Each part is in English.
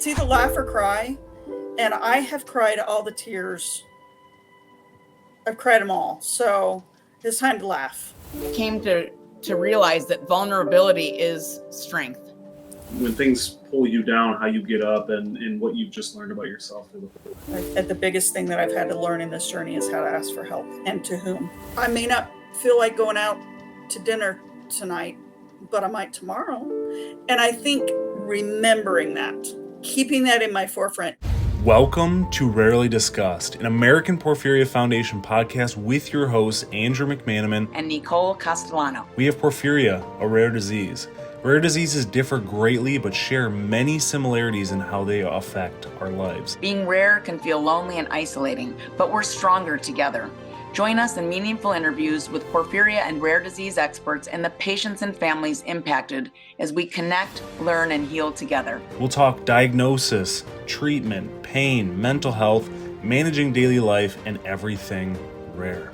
It's either laugh or cry. And I have cried all the tears. I've cried them all. So it's time to laugh. Came to realize that vulnerability is strength. When things pull you down, how you get up and what you've just learned about yourself. The biggest thing that I've had to learn in this journey is how to ask for help and to whom. I may not feel like going out to dinner tonight, but I might tomorrow. And I think remembering that, keeping that in my forefront. Welcome to Rarely Discussed, an American Porphyria Foundation podcast with your hosts, Andrew McManaman and Nicole Castellano. We have porphyria, a rare disease. Rare diseases differ greatly but share many similarities in how they affect our lives. Being rare can feel lonely and isolating, but we're stronger together. Join us in meaningful interviews with porphyria and rare disease experts and the patients and families impacted as we connect, learn, and heal together. We'll talk diagnosis, treatment, pain, mental health, managing daily life, and everything rare.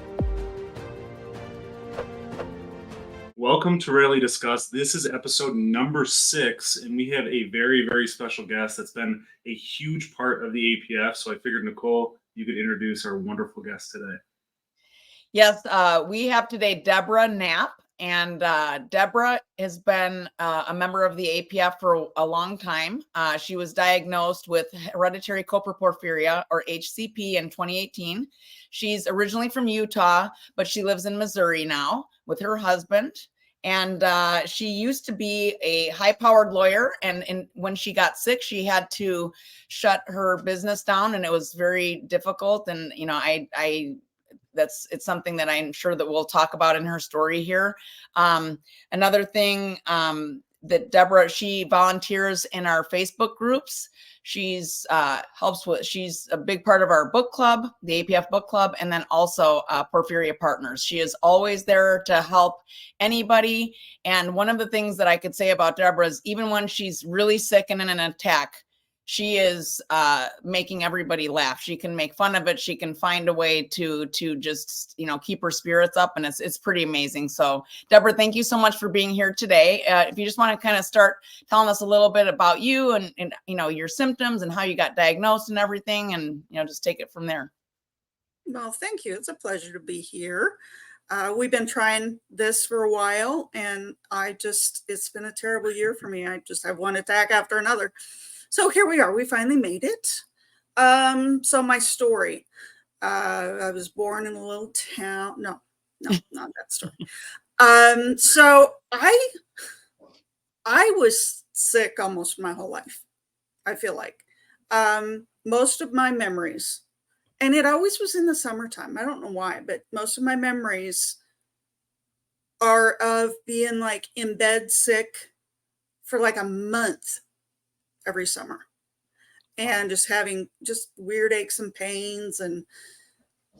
Welcome to Rarely Discussed. This is episode number 6, and we have a very, very special guest that's been a huge part of the APF. So I figured, Nicole, you could introduce our wonderful guest today. Yes, we have today Debra Knapp, and Debra has been a member of the APF for a long time. She was diagnosed with hereditary coproporphyria, or HCP, in 2018. She's originally from Utah, but she lives in Missouri now with her husband. And she used to be a high-powered lawyer, and when she got sick, she had to shut her business down, and it was very difficult. And you know, it's something that I'm sure that we'll talk about in her story here. Another thing that Debra, she volunteers in our Facebook groups. She's she's a big part of our book club, the APF book club, and then also Porphyria Partners. She is always there to help anybody. And one of the things that I could say about Debra is even when she's really sick and in an attack, she is making everybody laugh. She can make fun of it. She can find a way to just, keep her spirits up. And it's pretty amazing. So Debra, thank you so much for being here today. If you just want to kind of start telling us a little bit about you and your symptoms and how you got diagnosed and everything, and, just take it from there. Well, thank you. It's a pleasure to be here. We've been trying this for a while, and it's been a terrible year for me. I just have one attack after another. So here we are. We finally made it. So my story. I was born in a little town. No, not that story. So I was sick almost my whole life. I feel like most of my memories, and it always was in the summertime. I don't know why, but most of my memories are of being like in bed sick for like a month every summer, and just having just weird aches and pains and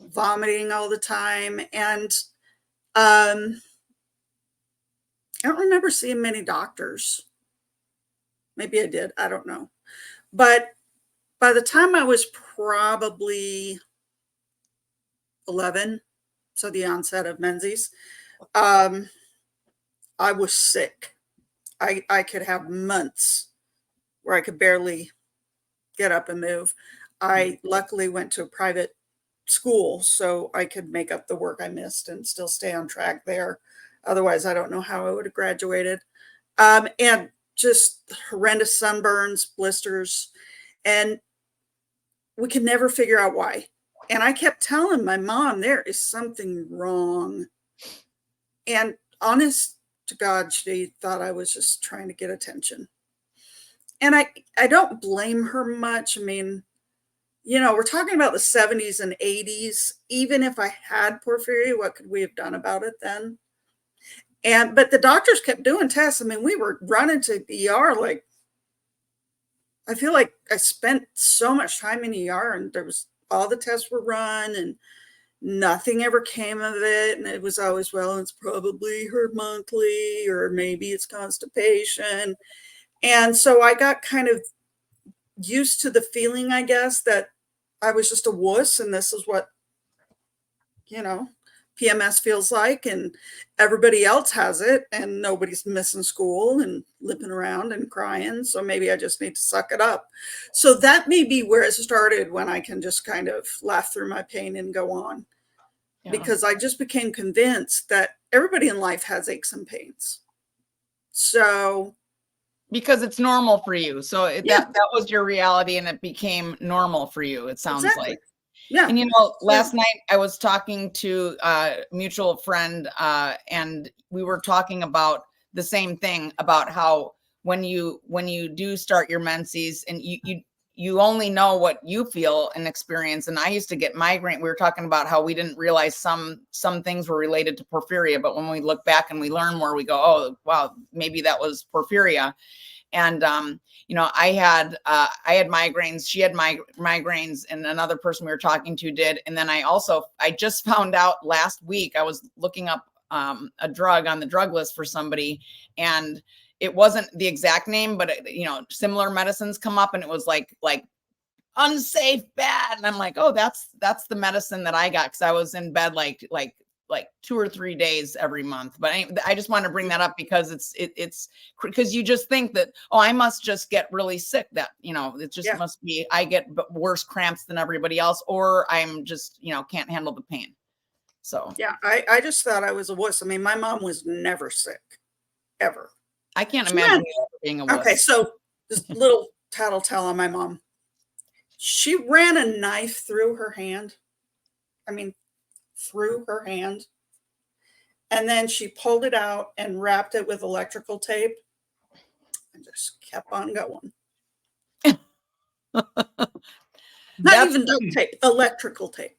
vomiting all the time. And I don't remember seeing many doctors. Maybe I did, I don't know. But by the time I was probably 11, so the onset of menses, I was sick. I could have months where I could barely get up and move. I luckily went to a private school, so I could make up the work I missed and still stay on track there. Otherwise, I don't know how I would have graduated. And just horrendous sunburns, blisters, and we could never figure out why. And I kept telling my mom, there is something wrong. And honest to God, she thought I was just trying to get attention. And I don't blame her much. I mean, we're talking about the 70s and 80s. Even if I had porphyria, what could we have done about it then? But the doctors kept doing tests. I mean, we were running to ER. Like, I feel like I spent so much time in ER, and all the tests were run and nothing ever came of it. And it was always, well, it's probably her monthly, or maybe it's constipation. And so I got kind of used to the feeling, I guess, that I was just a wuss, and this is what, PMS feels like, and everybody else has it, and nobody's missing school and limping around and crying. So maybe I just need to suck it up. So that may be where it started, when I can just kind of laugh through my pain and go on. Yeah. Because I just became convinced that everybody in life has aches and pains. So because it's normal for you. So Yeah. that was your reality, and it became normal for you, it sounds Exactly. like. Yeah. And, you know, last night I was talking to a mutual friend, and we were talking about the same thing, about how when you do start your menses, and you only know what you feel and experience. And I used to get migraine. We were talking about how we didn't realize some things were related to porphyria, but when we look back and we learn more, we go, oh, wow, maybe that was porphyria. And, you know, I had migraines. She had migraines, and another person we were talking to did. And then I just found out last week, I was looking up a drug on the drug list for somebody, and it wasn't the exact name, but you know, similar medicines come up, and it was like unsafe, bad. And I'm like, oh, that's the medicine that I got, because I was in bed like 2 or 3 days every month. But I just want to bring that up, because it's because you just think that, oh, I must just get really sick, that, you know, it just must be, I get worse cramps than everybody else, or I'm just, you know, can't handle the pain. So yeah, I just thought I was a wuss. I mean, my mom was never sick, ever. I can't imagine you ever being a wuss. Okay, so this little tattletale on my mom. She ran a knife through her hand. I mean, through her hand. And then she pulled it out and wrapped it with electrical tape and just kept on going. Not even duct tape, electrical tape.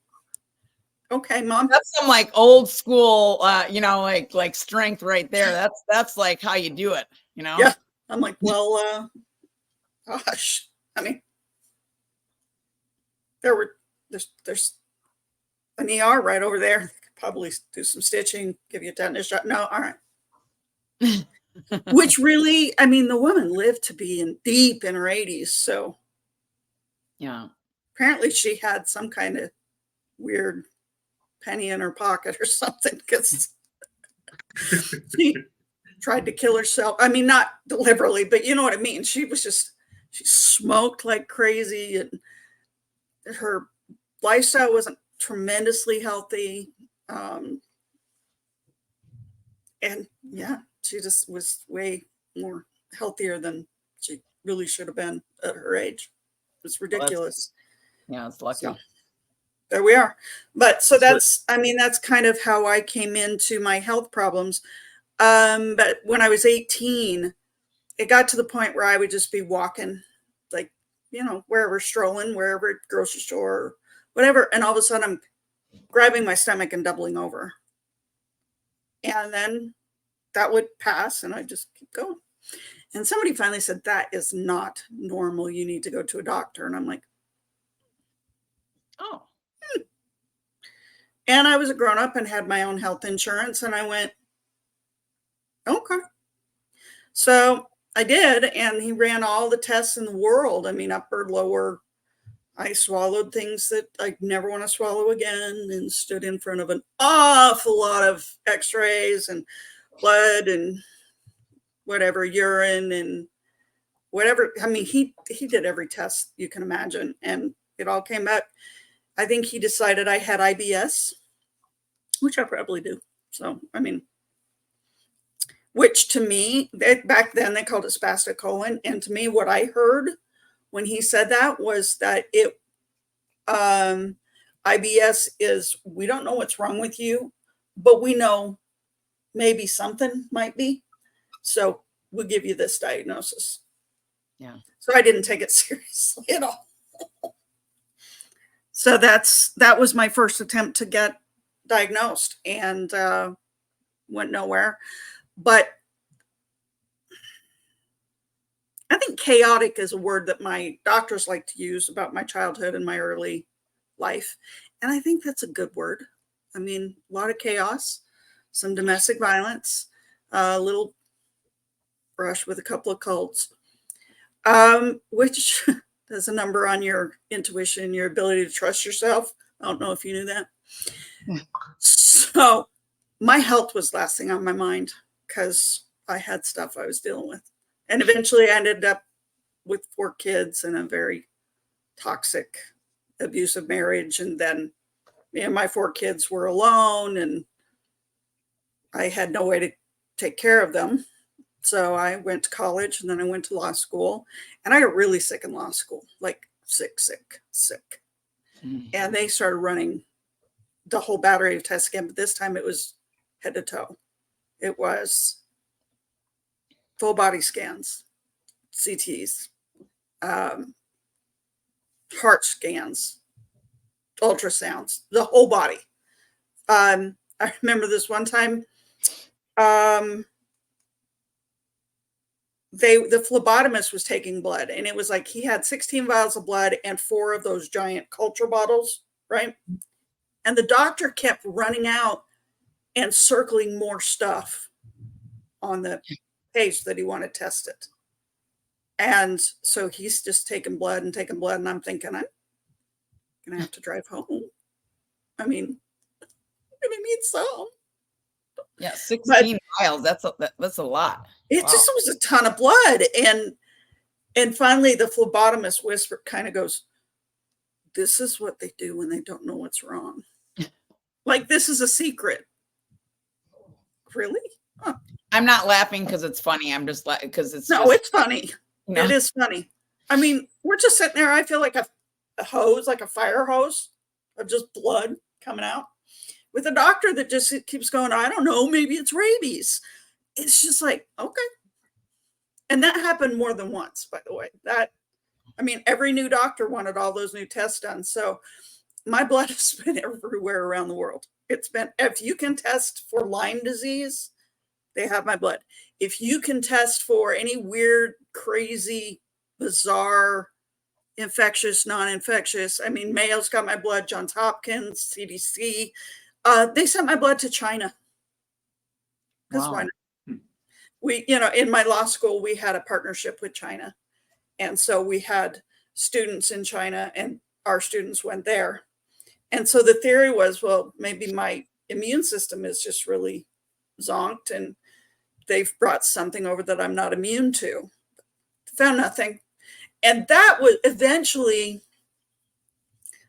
Okay, Mom. That's some like old school, you know, like strength right there. That's like how you do it, you know? Yeah. I'm like, well, gosh. I mean, there's an ER right over there. They could probably do some stitching, give you a tetanus shot. No, all right. Which really, I mean, the woman lived to be deep in her 80s. So yeah, apparently she had some kind of weird penny in her pocket or something, because she tried to kill herself. I mean, not deliberately, but you know what I mean. She smoked like crazy, and her lifestyle wasn't tremendously healthy. And yeah, she just was way more healthier than she really should have been at her age. It's ridiculous. Yeah, it's lucky. So, there we are. But so that's kind of how I came into my health problems. But when I was 18, it got to the point where I would just be walking, like, you know, wherever, strolling, wherever, grocery store, whatever. And all of a sudden I'm grabbing my stomach and doubling over. And then that would pass and I just keep going. And somebody finally said, that is not normal. You need to go to a doctor. And I'm like, oh. And I was a grown up and had my own health insurance. And I went, okay. So I did. And he ran all the tests in the world. I mean, upper, lower. I swallowed things that I never want to swallow again, and stood in front of an awful lot of x-rays and blood and whatever, urine and whatever. I mean, he did every test you can imagine, and it all came back. I think he decided I had IBS, which I probably do. So, I mean, which to me, back then they called it spastic colon. And to me, what I heard when he said that was that IBS is, we don't know what's wrong with you, but we know maybe something might be. So we'll give you this diagnosis. Yeah. So I didn't take it seriously at all. So that was my first attempt to get diagnosed, and went nowhere. But I think chaotic is a word that my doctors like to use about my childhood and my early life. And I think that's a good word. I mean, a lot of chaos, some domestic violence, a little brush with a couple of cults, which does a number on your intuition, your ability to trust yourself. I don't know if you knew that. So my health was last thing on my mind because I had stuff I was dealing with. And eventually I ended up with 4 kids and a very toxic, abusive marriage. And then me and my 4 kids were alone and I had no way to take care of them. So I went to college and then I went to law school and I got really sick in law school, like sick. And they started running the whole battery of tests again, but this time it was head to toe. It was full body scans, CTs, heart scans, ultrasounds, the whole body. I remember this one time, the phlebotomist was taking blood and it was like he had 16 vials of blood and 4 of those giant culture bottles, right? And the doctor kept running out and circling more stuff on the page that he wanted tested. And so he's just taking blood. And I'm thinking, I'm going to have to drive home. I mean, I'm going to need some. Yeah, 16 vials. That's a lot. It just was a ton of blood. And finally the phlebotomist whispered, kind of goes, this is what they do when they don't know what's wrong. Like, this is a secret. Really? Huh. I'm not laughing because it's funny. I'm just like, because it's it's funny. No. It is funny. I mean, we're just sitting there. I feel like a hose, like a fire hose of just blood coming out with a doctor that just keeps going, I don't know, maybe it's rabies. It's just like, okay. And that happened more than once, by the way. Every new doctor wanted all those new tests done. So my blood has been everywhere around the world. It's been, if you can test for Lyme disease, they have my blood. If you can test for any weird, crazy, bizarre, infectious, non-infectious, Mayo's got my blood, Johns Hopkins, CDC, they sent my blood to China. Because why not? We, in my law school, we had a partnership with China. And so we had students in China and our students went there. And so the theory was, well, maybe my immune system is just really zonked and they've brought something over that I'm not immune to. Found nothing. And that was eventually,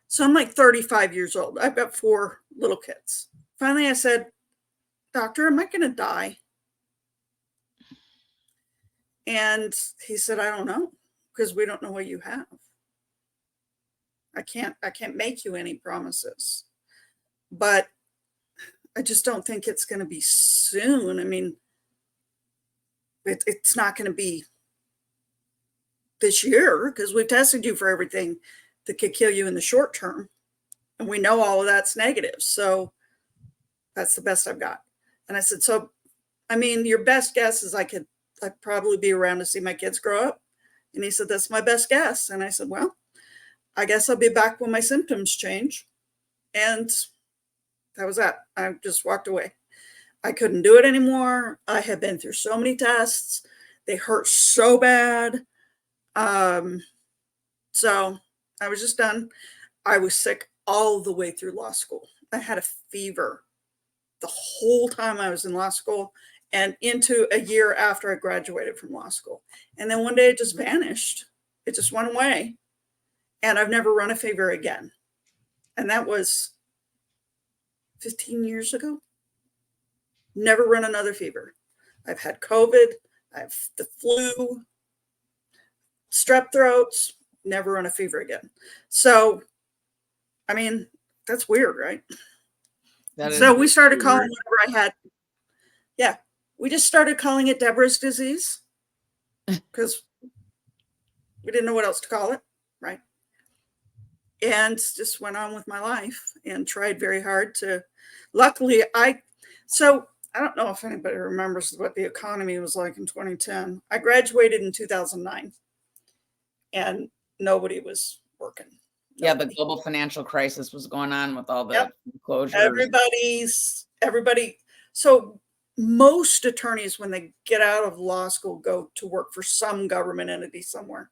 so I'm like 35 years old. I've got 4 little kids. Finally, I said, doctor, am I going to die? And he said, I don't know, because we don't know what you have. I can't make you any promises, but I just don't think it's going to be soon. It's not going to be this year because we've tested you for everything that could kill you in the short term. And we know all of that's negative. So that's the best I've got. And I said, so, your best guess is I'd probably be around to see my kids grow up. And he said, that's my best guess. And I said, well, I guess I'll be back when my symptoms change. And that was that. I just walked away. I couldn't do it anymore. I had been through so many tests. They hurt so bad. So I was just done. I was sick all the way through law school. I had a fever the whole time I was in law school and into a year after I graduated from law school. And then one day it just vanished. It just went away. And I've never run a fever again. And that was 15 years ago. Never run another fever. I've had COVID. I've the flu, strep throats, never run a fever again. So, that's weird, right? So we started calling whatever I had. Yeah. We just started calling it Debra's disease because we didn't know what else to call it. Right. And just went on with my life and tried very hard to, luckily I don't know if anybody remembers what the economy was like in 2010. I graduated in 2009 and nobody was working. Yeah, the global financial crisis was going on with all the closures. Everybody. So most attorneys, when they get out of law school, go to work for some government entity somewhere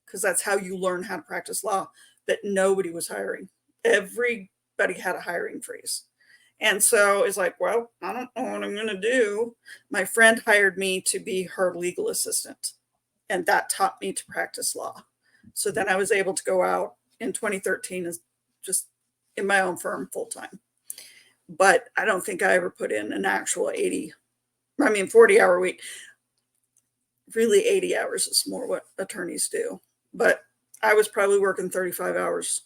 because that's how you learn how to practice law. That nobody was hiring. Everybody had a hiring freeze. And so it's like, well, I don't know what I'm going to do. My friend hired me to be her legal assistant, and that taught me to practice law. So then I was able to go out in 2013 as just in my own firm full time. But I don't think I ever put in an actual 40-hour week. Really, 80 hours is more what attorneys do. But I was probably working 35 hours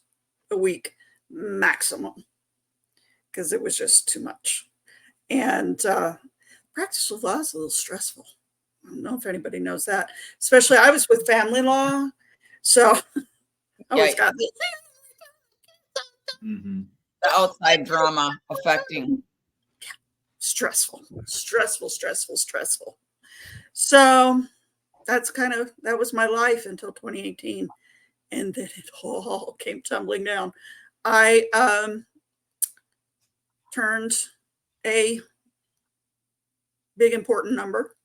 a week maximum because it was just too much. And practice of law is a little stressful. I don't know if anybody knows that. Especially I was with family law. So I always got this. Mm-hmm. The outside drama affecting. Stressful. So that was my life until 2018. And then it all came tumbling down. I turned a big important number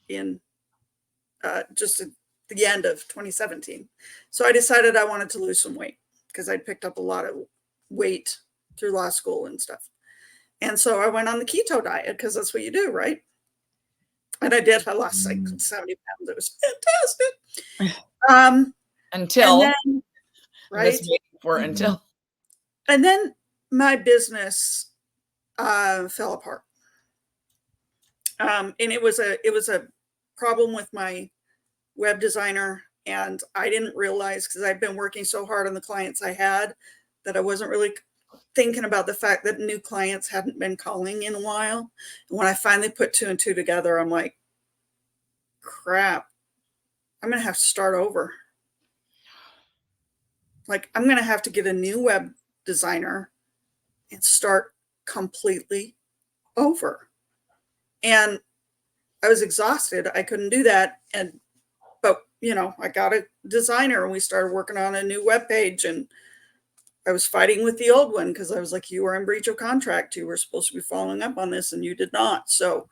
in just at the end of 2017. So I decided I wanted to lose some weight because I'd picked up a lot of weight through law school and stuff. And so I went on the keto diet because that's what you do, right? And I did. I lost like 70 pounds. It was fantastic. Until, then, right? And then my business fell apart. And it was a problem with my web designer. And I didn't realize, because I'd been working so hard on the clients I had, that I wasn't really thinking about the fact that new clients hadn't been calling in a while. And when I finally put 2 and 2 together, I'm like, crap, I'm going to have to start over. Like, I'm going to have to get a new web designer and start completely over. And I was exhausted. I couldn't do that. But I got a designer and we started working on a new web page, and I was fighting with the old one because I was like, you were in breach of contract. You were supposed to be following up on this and you did not. So,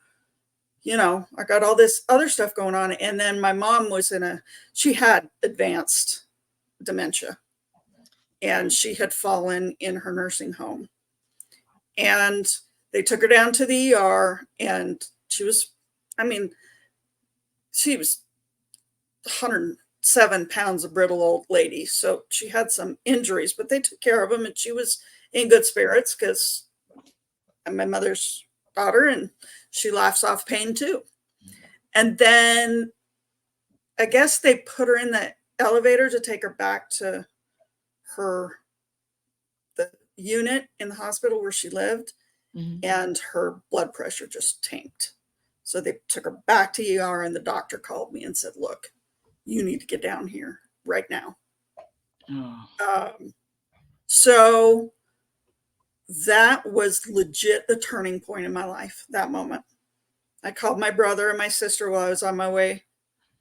I got all this other stuff going on. And then my mom she had advanced dementia, and she had fallen in her nursing home. And they took her down to the ER, and she was 107 pounds of brittle old lady. So she had some injuries, but they took care of them, and she was in good spirits because I'm my mother's daughter and she laughs off pain too. And then I guess they put her in the elevator to take her back to the unit in the hospital where she lived. Mm-hmm. And her blood pressure just tanked. So they took her back to ER, and the doctor called me and said, look, you need to get down here right now. Oh. So that was legit the turning point in my life, that moment. I called my brother and my sister while I was on my way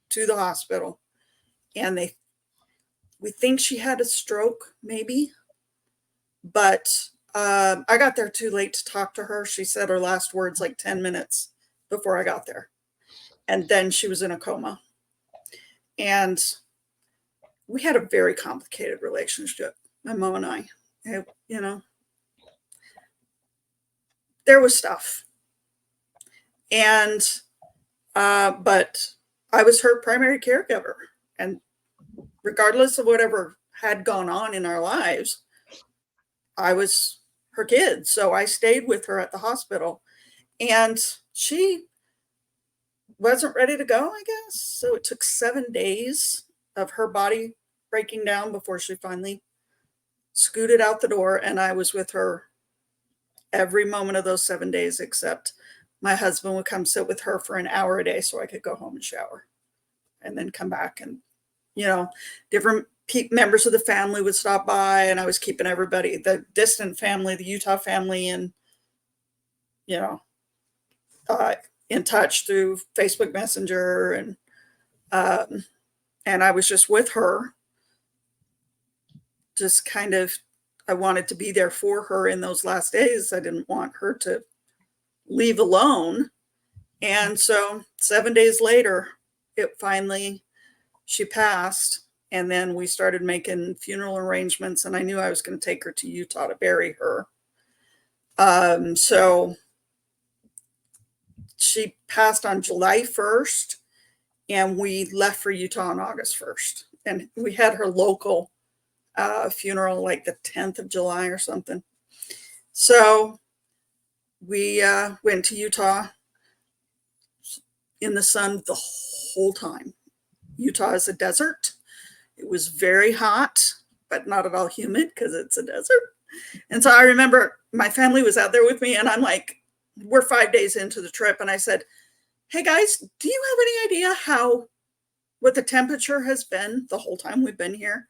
to the hospital. And we think she had a stroke, maybe. But I got there too late to talk to her. She said her last words like 10 minutes before I got there. And then she was in a coma. And we had a very complicated relationship, my mom and I. There was stuff. And, but I was her primary caregiver. And regardless of whatever had gone on in our lives, I was her kid. So I stayed with her at the hospital, and she wasn't ready to go, I guess. So it took 7 days of her body breaking down before she finally scooted out the door. And I was with her every moment of those 7 days, except my husband would come sit with her for an hour a day so I could go home and shower and then come back. And, different members of the family would stop by, and I was keeping everybody, the distant family, the Utah family, and, in touch through Facebook Messenger. And I was just with her, just kind of, I wanted to be there for her in those last days. I didn't want her to leave alone. And so 7 days later, she passed. And then we started making funeral arrangements, and I knew I was going to take her to Utah to bury her. So she passed on July 1st, and we left for Utah on August 1st. And we had her local funeral like the 10th of July or something. So we went to Utah in the sun the whole time. Utah is a desert. It was very hot, but not at all humid because it's a desert. And so I remember my family was out there with me, and I'm like, we're 5 days into the trip. And I said, hey guys, do you have any idea what the temperature has been the whole time we've been here?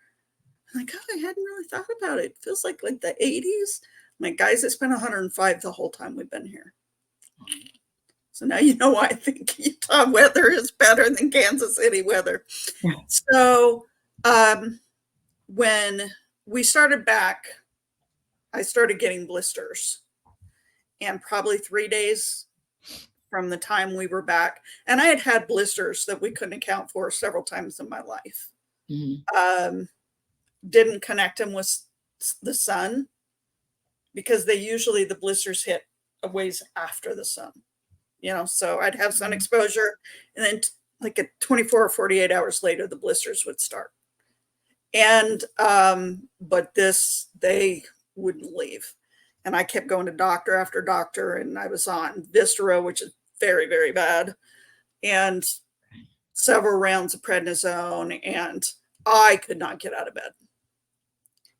I'm like, God, I hadn't really thought about it. It feels like the 80s. I'm like, guys, it's been 105 the whole time we've been here. So now you know why I think Utah weather is better than Kansas City weather. Yeah. So when we started back, I started getting blisters. And probably 3 days from the time we were back, and I had blisters that we couldn't account for several times in my life. Mm-hmm. Didn't connect them with the sun because the blisters hit a ways after the sun, so I'd have sun exposure, and then like at 24 or 48 hours later, the blisters would start. And, but they wouldn't leave. And I kept going to doctor after doctor, and I was on Vistara, which is very, very bad, and several rounds of prednisone, and I could not get out of bed.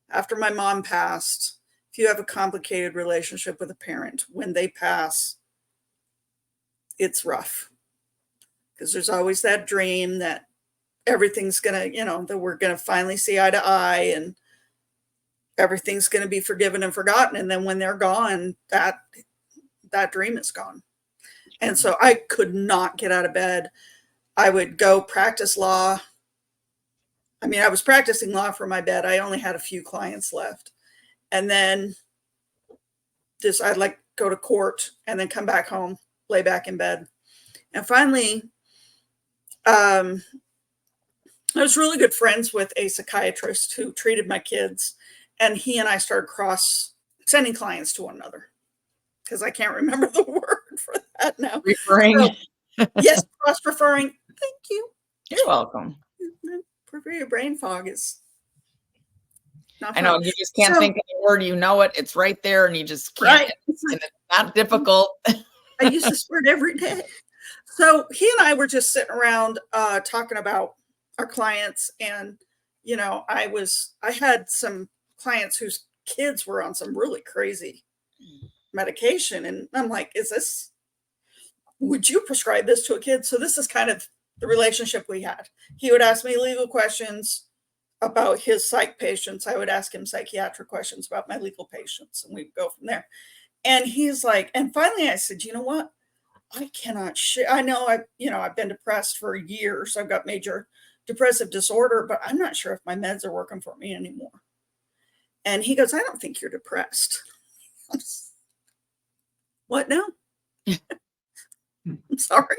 After my mom passed, if you have a complicated relationship with a parent, when they pass, it's rough because there's always that dream that everything's going to, that we're going to finally see eye to eye and everything's going to be forgiven and forgotten. And then when they're gone, that dream is gone. And so I could not get out of bed. I would go practice law. I mean, I was practicing law from my bed. I only had a few clients left. And then I'd go to court and then come back home, lay back in bed. And finally, I was really good friends with a psychiatrist who treated my kids. And he and I started sending clients to one another because I can't remember the word for that now. Referring. So, yes, cross-referring. Thank you. You're welcome. Porphyria brain fog is not fun. I know, you just can't think of the word, it's right there, and you just can't. Right. And it's not difficult. I use this word every day. So he and I were just sitting around talking about our clients, and I had some clients whose kids were on some really crazy medication, and I'm like, would you prescribe this to a kid? So this is kind of the relationship we had. He would ask me legal questions about his psych patients. I would ask him psychiatric questions about my legal patients, and we'd go from there. And he's like, and finally I said, you know what? I cannot I know I've been depressed for years. I've got major depressive disorder, but I'm not sure if my meds are working for me anymore. And he goes, I don't think you're depressed. What now? I'm sorry.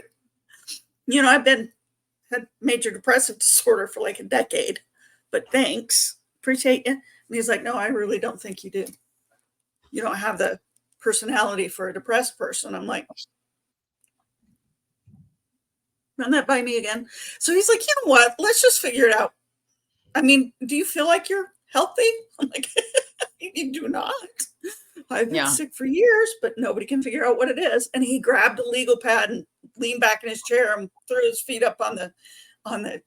I've had major depressive disorder for like a decade, but thanks. Appreciate you. And he's like, no, I really don't think you do. You don't have the personality for a depressed person. I'm like, run that by me again. So he's like, you know what? Let's just figure it out. I mean, do you feel like you're healthy? I'm like, you do not. I've been sick for years, but nobody can figure out what it is. And he grabbed a legal pad and leaned back in his chair and threw his feet up on the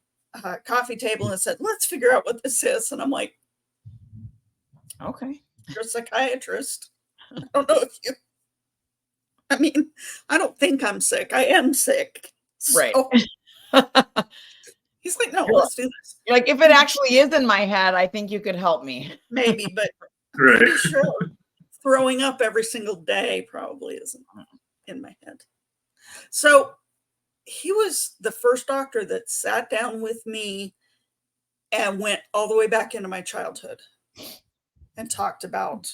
coffee table and said, let's figure out what this is. And I'm like, okay, you're a psychiatrist. I don't know if I don't think I'm sick. I am sick. Right. So, he's like, no, let's do this. Like, if it actually is in my head, I think you could help me. Maybe, but Right. I'm pretty sure throwing up every single day probably isn't in my head. So he was the first doctor that sat down with me and went all the way back into my childhood and talked about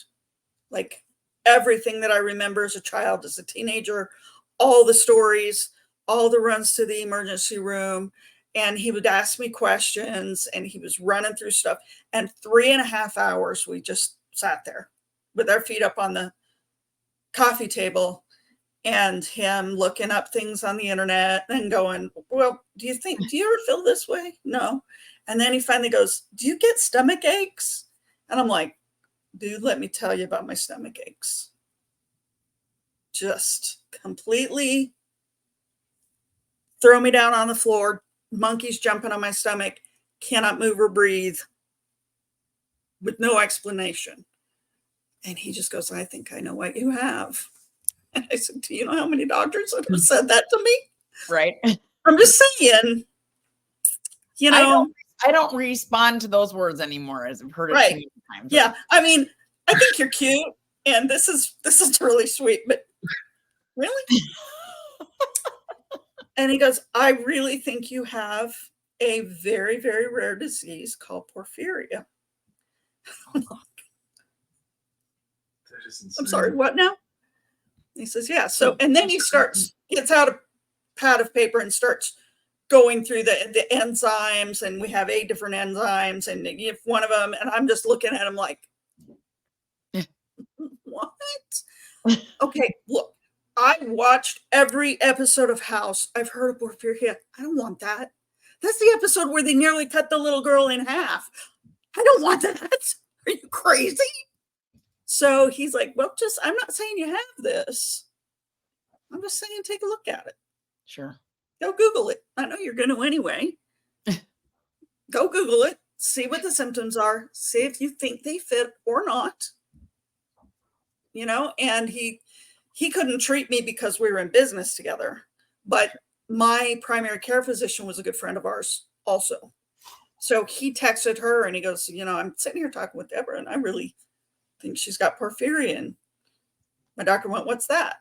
like everything that I remember as a child, as a teenager, all the stories, all the runs to the emergency room. And he would ask me questions, and he was running through stuff. And 3.5 hours, we just sat there with our feet up on the coffee table and him looking up things on the internet and going, well, do you ever feel this way? No. And then he finally goes, do you get stomach aches? And I'm like, dude, let me tell you about my stomach aches. Just completely throw me down on the floor, monkeys jumping on my stomach, cannot move or breathe with no explanation. And he just goes, I think I know what you have. And I said, do you know how many doctors have said that to me? Right. I'm just saying, you know. I don't respond to those words anymore, as I've heard it Right. too many times. Yeah. I mean, I think you're cute and this is really sweet, but really? And he goes, I really think you have a very, very rare disease called porphyria. That is insane. I'm sorry, what now? He says, yeah. So, and then he gets out a pad of paper and starts going through the enzymes, and we have 8 different enzymes, and if one of them, and I'm just looking at him like, what? Okay, look, I watched every episode of House. I've heard of porphyria. I don't want that. That's the episode where they nearly cut the little girl in half. I don't want that. Are you crazy? So he's like, well, I'm not saying you have this. I'm just saying take a look at it. Sure. Go Google it. I know you're going to anyway. Go Google it. See what the symptoms are. See if you think they fit or not. You know, and he couldn't treat me because we were in business together. But my primary care physician was a good friend of ours also. So he texted her and he goes, you know, I'm sitting here talking with Debra and I really think she's got porphyria. And my doctor went, what's that?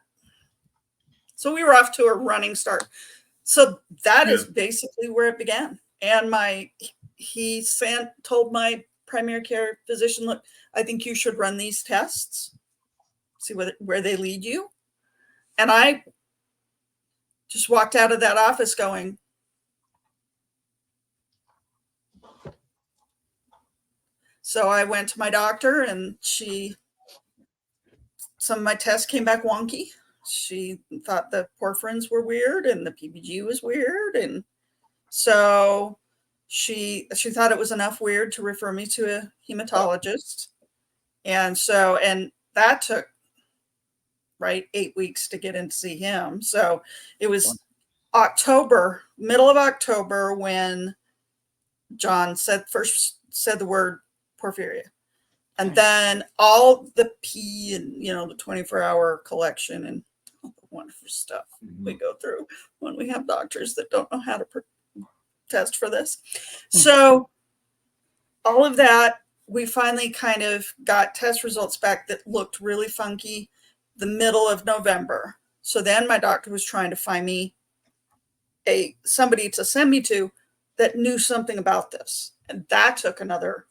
So we were off to a running start. So that is basically where it began. And he told my primary care physician, look, I think you should run these tests, see where they lead you. And I just walked out of that office going, so I went to my doctor and some of my tests came back wonky. She thought the porphyrins were weird and the PBG was weird. And so she thought it was enough weird to refer me to a hematologist. And that took 8 weeks to get in to see him. So it was middle of October when John first said the word porphyria. And then all the pee and, the 24-hour collection and all the wonderful stuff we go through when we have doctors that don't know how to test for this. So all of that, we finally kind of got test results back that looked really funky the middle of November. So then my doctor was trying to find me somebody to send me to that knew something about this. And that took another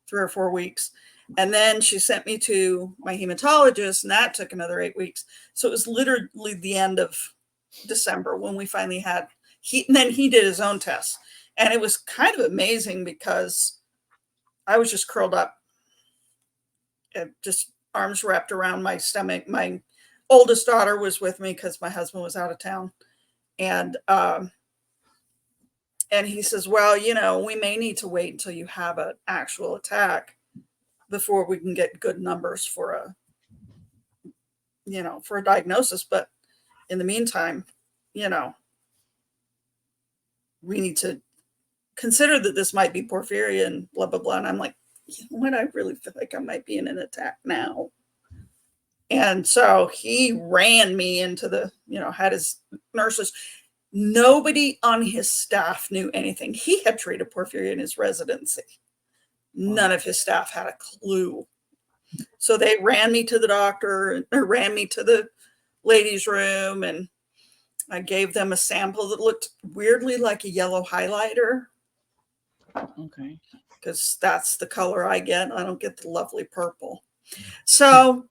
3 or 4 weeks. And then she sent me to my hematologist, and that took another 8 weeks. So it was literally the end of December when we finally had and then he did his own tests. And it was kind of amazing because I was just curled up, just arms wrapped around my stomach. My oldest daughter was with me because my husband was out of town. And he says, well, we may need to wait until you have an actual attack before we can get good numbers for a diagnosis. But in the meantime, we need to consider that this might be porphyria and blah, blah, blah. And I'm like, what? I really feel like I might be in an attack now. And so he ran me into had his nurses. Nobody on his staff knew anything. He had treated porphyria in his residency. None of his staff had a clue. So they ran me to the doctor, or ran me to the ladies' room, and I gave them a sample that looked weirdly like a yellow highlighter. Okay. Because that's the color I get. I don't get the lovely purple. So,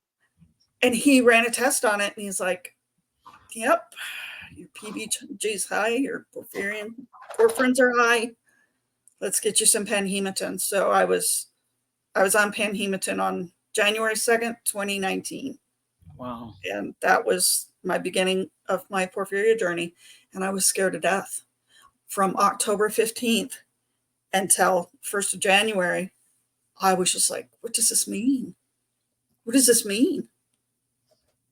and he ran a test on it, and he's like, yep, your PBG's high, your porphyrins are high. Let's get you some panhematin. So I was on panhematin on January 2nd, 2019. Wow. And that was my beginning of my porphyria journey. And I was scared to death from October 15th until 1st of January. I was just like, what does this mean? What does this mean?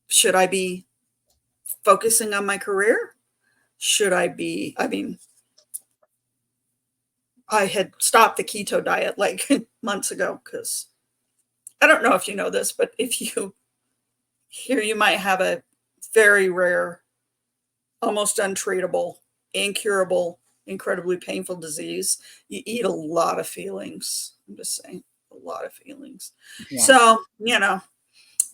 Should I be focusing on my career? Should I be, I mean, I had stopped the keto diet like months ago because I don't know if you know this, but if you here, you might have a very rare, almost untreatable, incurable, incredibly painful disease. You eat a lot of feelings. I'm just saying, a lot of feelings. Yeah. So, you know,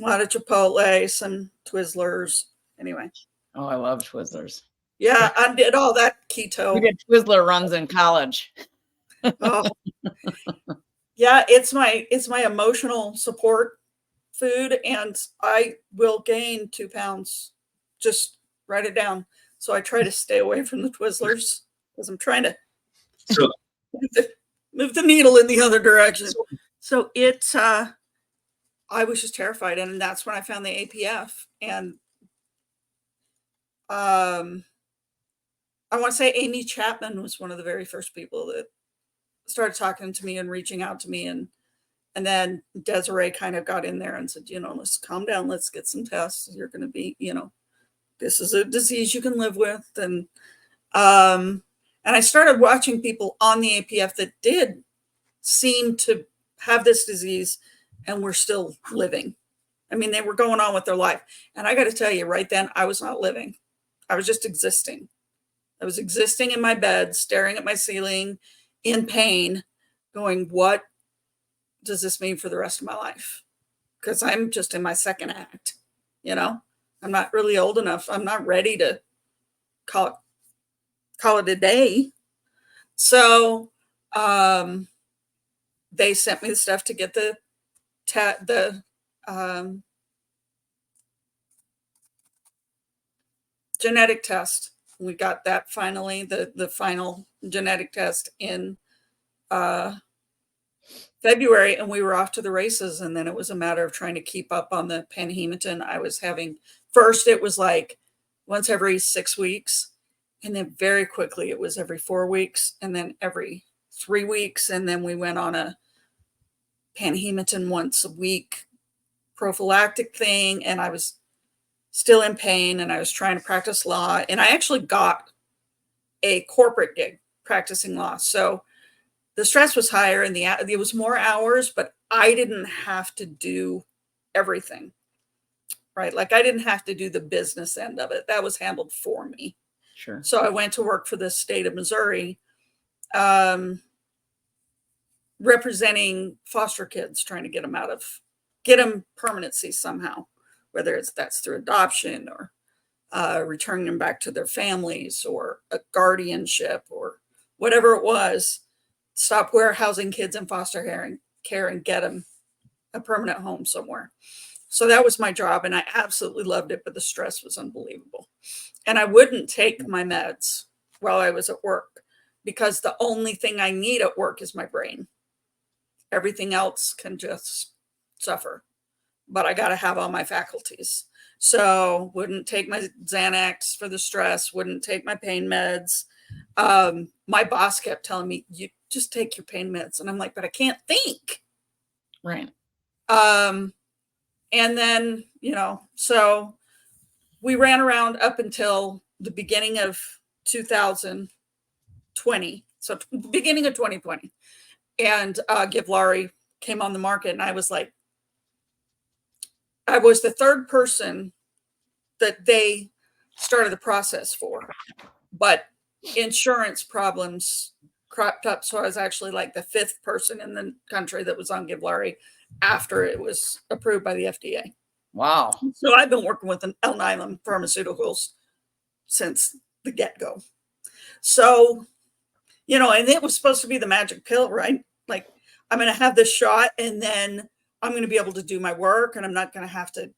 a lot of Chipotle, some Twizzlers. Anyway. Oh, I love Twizzlers. Yeah, I did all that We keto. did Twizzler runs in college. Oh. Yeah, it's my emotional support food, and I will gain 2 pounds. Just write it down. So I try to stay away from the Twizzlers because I'm trying to So move the needle in the other direction. So it's I was just terrified, and that's when I found the APF. And I want to say Amy Chapman was one of the very first people that started talking to me and reaching out to me, and then Desiree kind of got in there and said, you know, let's calm down, let's get some tests. You're going to be, you know, this is a disease you can live with. And I started watching people on the APF that did seem to have this disease and were still living. I mean, they were going on with their life. And I got to tell you, right then, I was not living. I was just existing. I was existing in my bed, staring at my ceiling in pain, going, what does this mean for the rest of my life? Because I'm just in my second act, you know? I'm not really old enough. I'm not ready to call it a day. So they sent me the stuff to get the genetic test. We got that finally, the final genetic test in February, and we were off to the races. And then it was a matter of trying to keep up on the panhematin. I was having, first it was like once every 6 weeks, and then very quickly it was every 4 weeks, and then every 3 weeks. And then we went on a panhematin once a week prophylactic thing, and I was still in pain, and I was trying to practice law, and I actually got a corporate gig practicing law. So the stress was higher and it was more hours, but I didn't have to do everything, right? Like I didn't have to do the business end of it. That was handled for me. Sure. So I went to work for the state of Missouri, representing foster kids, trying to get them permanency somehow, whether that's through adoption or returning them back to their families or a guardianship or whatever it was. Stop warehousing kids in foster care and get them a permanent home somewhere. So that was my job, and I absolutely loved it, but the stress was unbelievable. And I wouldn't take my meds while I was at work because the only thing I need at work is my brain. Everything else can just suffer, but I got to have all my faculties. So wouldn't take my Xanax for the stress, wouldn't take my pain meds. My boss kept telling me, you just take your pain meds. And I'm like, but I can't think. Right. And then, you know, so we ran around up until the beginning of 2020. So beginning of 2020. And Givlari came on the market, and I was like, I was the third person that they started the process for, but insurance problems cropped up. So I was actually like the 5th person in the country that was on Givlari after it was approved by the FDA. Wow. So I've been working with Alnylam Pharmaceuticals since the get-go. So, you know, and it was supposed to be the magic pill, right? Like, I'm going to have this shot, and then I'm going to be able to do my work, and I'm not going to have to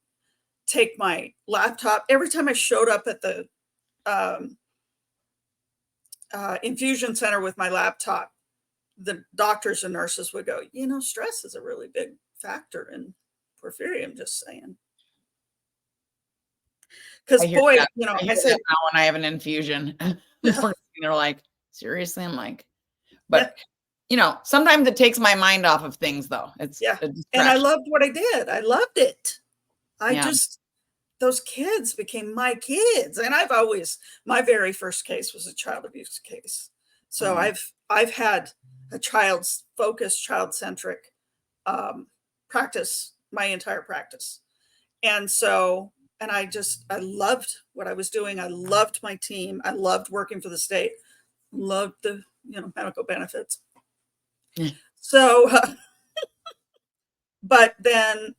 take my laptop. Every time I showed up at the infusion center with my laptop, the doctors and nurses would go, you know, stress is a really big factor in porphyria. I'm just saying. Because I hear boy, that. you know, I I hear said, that now when I have an infusion. They're like, seriously? I'm like, yeah, but you know, sometimes it takes my mind off of things though. It's yeah. a And I distraction. loved what I did. I loved it. I Yeah. just, those kids became my kids. And I've always, my very first case was a child abuse case. So I've had a child's focused, child-centric practice my entire practice. And so, and I loved what I was doing. I loved my team. I loved working for the state, loved the, you know, medical benefits. Yeah. So, but then,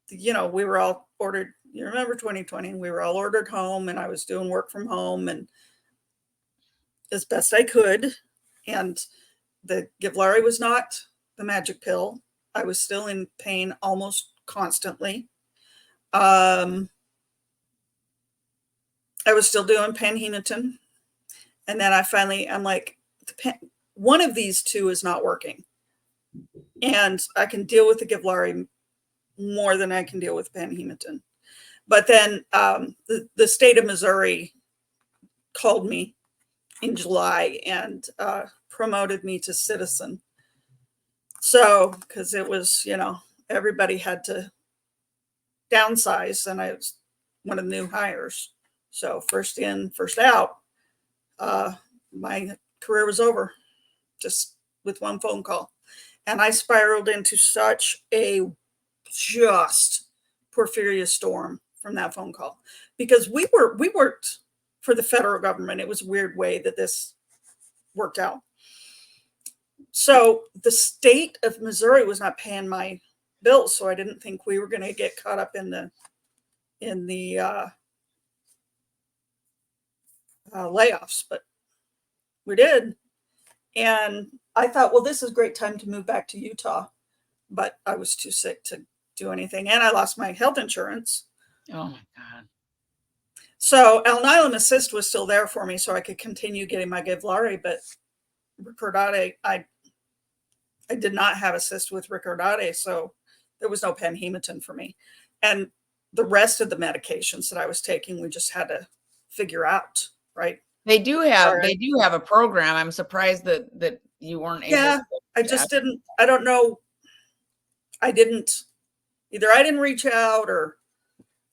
you know, we were all ordered, you remember 2020, we were all ordered home, and I was doing work from home and as best I could. And the Givlari was not the magic pill. I was still in pain almost constantly. I was still doing panhematin. And then I'm like, one of these two is not working. And I can deal with the Givlari more than I can deal with panhematin. But then the state of Missouri called me in July and promoted me to citizen. So, because it was, you know, everybody had to downsize, and I was one of the new hires. So first in, first out. My career was over just with one phone call. And I spiraled into such a just porphyria storm from that phone call, because we worked for the federal government. It was a weird way that this worked out. So the state of Missouri was not paying my bills, so I didn't think we were going to get caught up in the layoffs, but we did. And I thought, well, this is a great time to move back to Utah, but I was too sick to do anything, and I lost my health insurance. Oh my God. So Alnylam Assist was still there for me, so I could continue getting my Givlari, but Recordate, I did not have Assist with Recordate, so there was no panhematin for me. And the rest of the medications that I was taking, we just had to figure out, right? They do have a program. I'm surprised that you weren't able Yeah, I just didn't, I don't know. I didn't reach out, or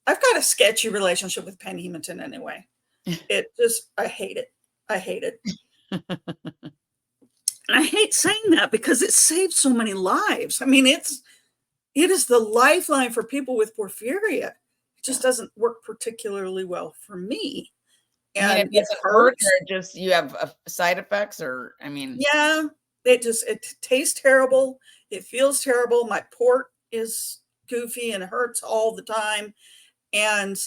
I've got a sketchy relationship with panhematin anyway. It just, I hate it. I hate it. And I hate saying that because it saves so many lives. I mean, it is the lifeline for people with porphyria. It just doesn't work particularly well for me. And it hurt, or just you have side effects, or I mean, yeah, it tastes terrible. It feels terrible. My port is goofy and hurts all the time. And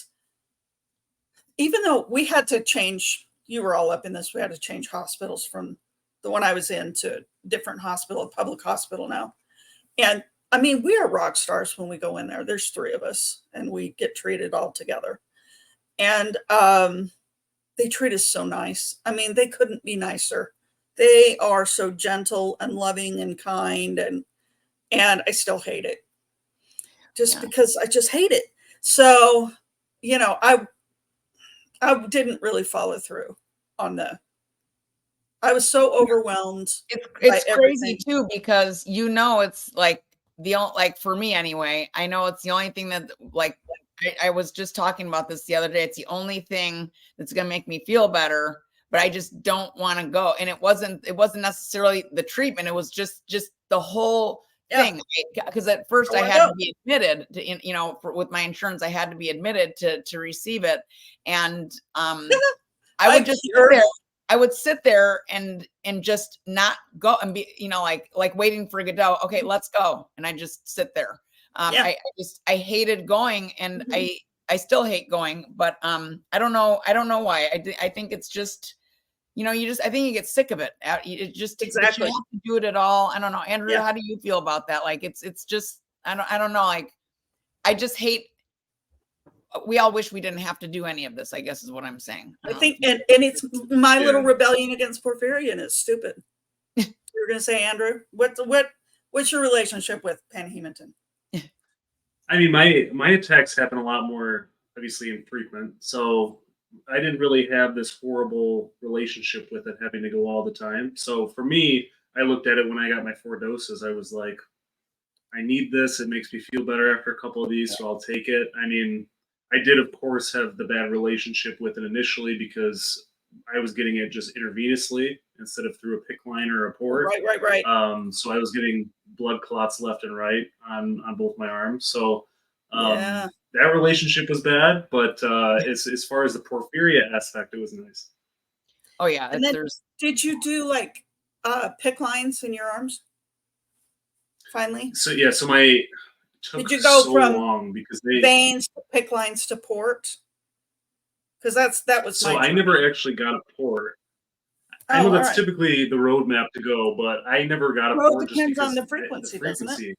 even though we had to change, you were all up in this, we had to change hospitals from the one I was in to a different hospital, a public hospital now. And I mean, we are rock stars when we go in there. There's 3 of us, and we get treated all together. And they treat us so nice. I mean, they couldn't be nicer. They are so gentle and loving and kind, and I still hate it, just because I just hate it. So, you know, I didn't really follow through on I was so overwhelmed. It's crazy too, because you know, it's like like for me anyway, I know it's the only thing that, like, I was just talking about this the other day. It's the only thing that's going to make me feel better, but I just don't want to go. And it wasn't necessarily the treatment. It was just the whole thing. Because at first I had to be admitted to, you know, with my insurance, I had to be admitted to receive it. And I would just sit there and just not go, and be, you know, like waiting for Godot. Okay, let's go. And I just sit there. I hated going, and I still hate going, but I don't know why. I think it's just, you know, I think you get sick of it. It just exactly. You have to do it at all. I don't know, Andrew, how do you feel about that? Like it's just, I don't know. Like, I just hate. We all wish we didn't have to do any of this, I guess is what I'm saying. I think, and it's my little rebellion against porphyria, and it's stupid. You're going to say, Andrew, what's your relationship with panhematin? I mean, my attacks happen a lot more, obviously, infrequent. So I didn't really have this horrible relationship with it having to go all the time. So for me, I looked at it when I got my 4 doses. I was like, I need this. It makes me feel better after a couple of these, so I'll take it. I mean, I did, of course, have the bad relationship with it initially because I was getting it just intravenously instead of through a PICC line or a port. Right. So I was getting blood clots left and right on both my arms. So Yeah. that relationship was bad, but as far as the porphyria aspect, it was nice. Oh yeah, And then there's did you do like PICC lines in your arms? Finally, So yeah, so my took did you go so from long because they. veins to PICC lines to port? Because that was So my I journey. never actually got a port. I Oh, know all that's right. typically the roadmap to go, but I never got a Well, it port just depends on because the frequency, doesn't it?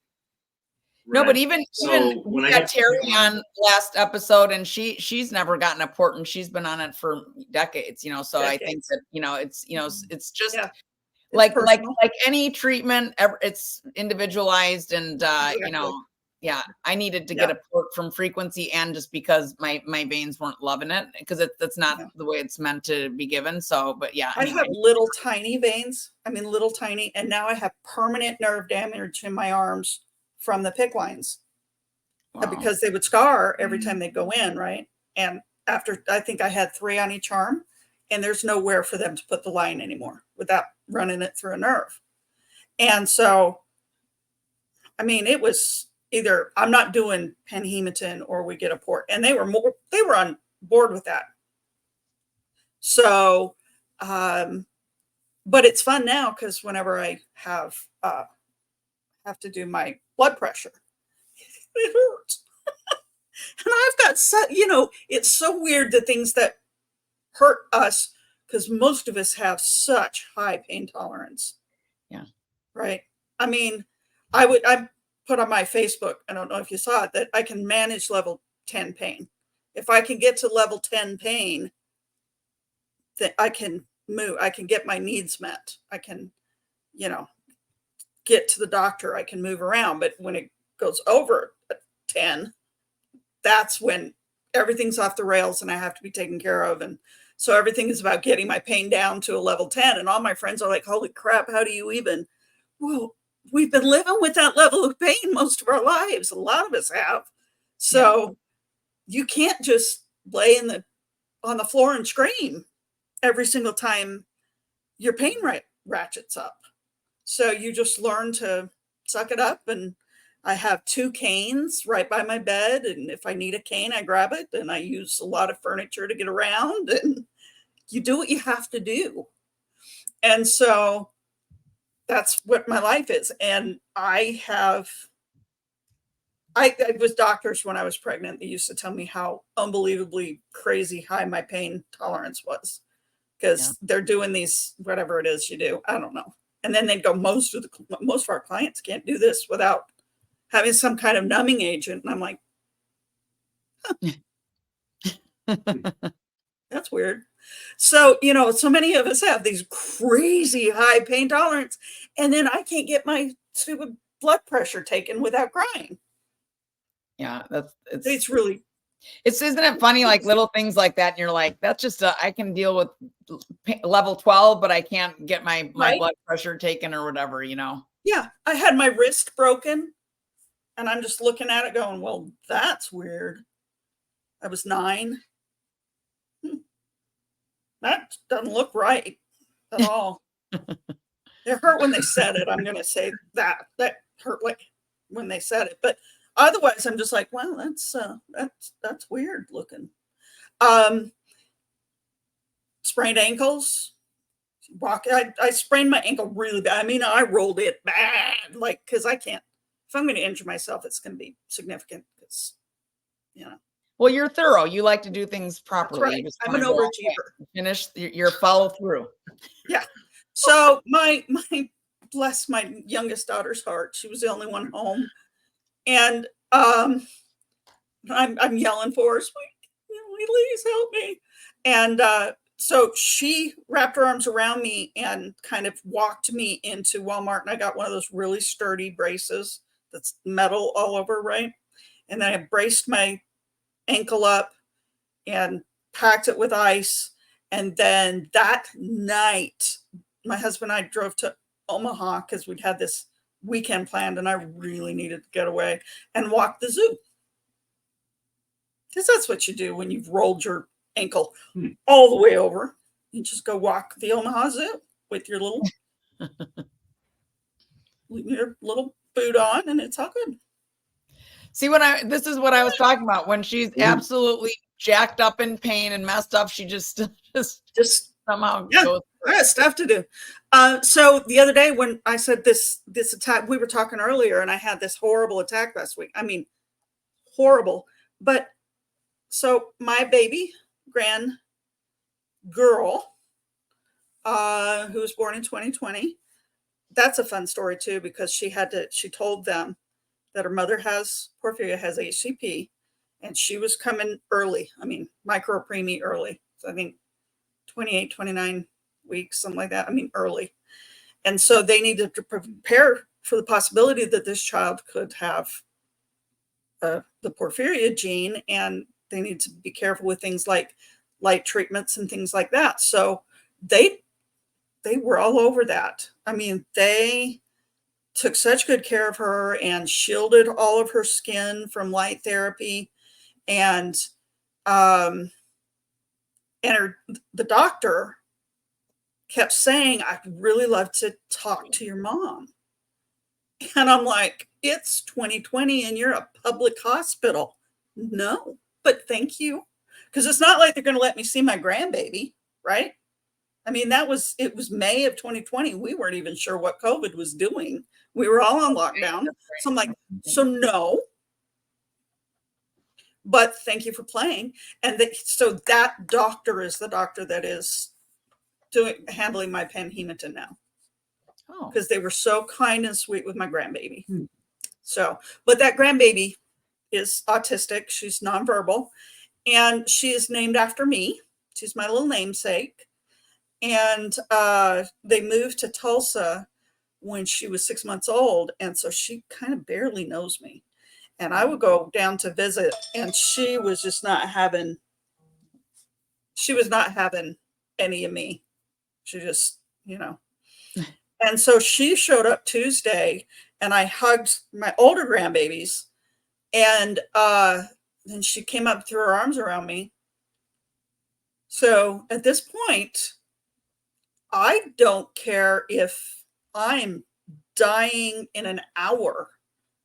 no, but Right. even So when we I got got Terry the on last episode, and she's never gotten a port, and she's been on it for decades. So I think Decades. that it's just Yeah, it's like personal. any treatment, it's individualized, and Exactly. yeah, I needed to Yeah. get a port from frequency, and just because my veins weren't loving it, because that's not Yeah. the way it's meant to be given. So, but yeah, I have little tiny veins. I mean, little tiny, and now I have permanent nerve damage in my arms from the PICC lines wow. because they would scar every time they go in, right? And after, I think I had 3 on each arm, and there's nowhere for them to put the line anymore without running it through a nerve. And so, I mean, it was either I'm not doing penhematin or we get a port, and they were on board with that. So, but it's fun now because whenever I have to do my blood pressure, it hurts. And I've got it's so weird the things that hurt us because most of us have such high pain tolerance. Yeah. Right. I mean, I put on my Facebook, I don't know if you saw it, that I can manage level 10 pain. If I can get to level 10 pain, that I can move, I can get my needs met. I can, get to the doctor, I can move around. But when it goes over 10, that's when everything's off the rails and I have to be taken care of. And so everything is about getting my pain down to a level 10. And all my friends are like, holy crap, how do you even? Well, we've been living with that level of pain most of our lives. A lot of us have. So you can't just lay on the floor and scream every single time your pain ratchets up. So you just learn to suck it up. And I have 2 canes right by my bed. And if I need a cane, I grab it. And I use a lot of furniture to get around. And you do what you have to do. And so that's what my life is. And I was doctors when I was pregnant. They used to tell me how unbelievably crazy high my pain tolerance was because they're doing these, whatever it is you do. I don't know. And then they'd go, most of our clients can't do this without having some kind of numbing agent. And I'm like, that's weird. So, so many of us have these crazy high pain tolerance, and then I can't get my stupid blood pressure taken without crying. Yeah, It's really, isn't it funny, like little things like that, and you're like, that's just I can deal with level 12, but I can't get my right? blood pressure taken or whatever, Yeah, I had my wrist broken, and I'm just looking at it going, well, that's weird. I was 9. That doesn't look right at all. It hurt when they said it. I'm going to say that hurt like when they said it, but otherwise I'm just like, well, that's weird looking. Sprained ankles. I sprained my ankle really bad. I mean, I rolled it bad, like, because I can't. If I'm going to injure myself, it's going to be significant. Because, Well, you're thorough. You like to do things properly. Right. I'm an overachiever. Finish your follow through. Yeah. So my bless my youngest daughter's heart. She was the only one home, and I'm yelling for her, please help me. And so she wrapped her arms around me and kind of walked me into Walmart, and I got one of those really sturdy braces that's metal all over, right? And then I braced my ankle up and packed it with ice. And then that night, my husband and I drove to Omaha because we'd had this weekend planned and I really needed to get away and walk the zoo. Because that's what you do when you've rolled your ankle all the way over. You just go walk the Omaha Zoo with your little boot on, and it's all good. See, this is what I was talking about. When she's absolutely jacked up in pain and messed up, she just somehow goes. I got stuff to do. So the other day when I said this attack, we were talking earlier, and I had this horrible attack last week. I mean, horrible. But so my baby girl, who was born in 2020, that's a fun story too, because she told them that her mother has porphyria, has HCP, and she was coming early. I mean, micro-preemie early. So I think 28, 29 weeks, something like that. I mean, early. And so they needed to prepare for the possibility that this child could have the porphyria gene, and they need to be careful with things like light treatments and things like that. So they were all over that. I mean, they took such good care of her and shielded all of her skin from light therapy. And the doctor kept saying, I'd really love to talk to your mom. And I'm like, it's 2020 and you're a public hospital. No, but thank you. Because it's not like they're going to let me see my grandbaby, right? I mean, it was May of 2020. We weren't even sure what COVID was doing. We were all on lockdown. So I'm like, so no. But thank you for playing. And so that doctor is the doctor that is handling my panhematin now. Oh. Because they were so kind and sweet with my grandbaby. So, but that grandbaby is autistic. She's nonverbal. And she is named after me. She's my little namesake. And they moved to Tulsa when she was 6 months old. And so she kind of barely knows me. And I would go down to visit, and she was just not having any of me. She just, And so she showed up Tuesday, and I hugged my older grandbabies. And then she came up, threw her arms around me. So at this point, I don't care if I'm dying in an hour.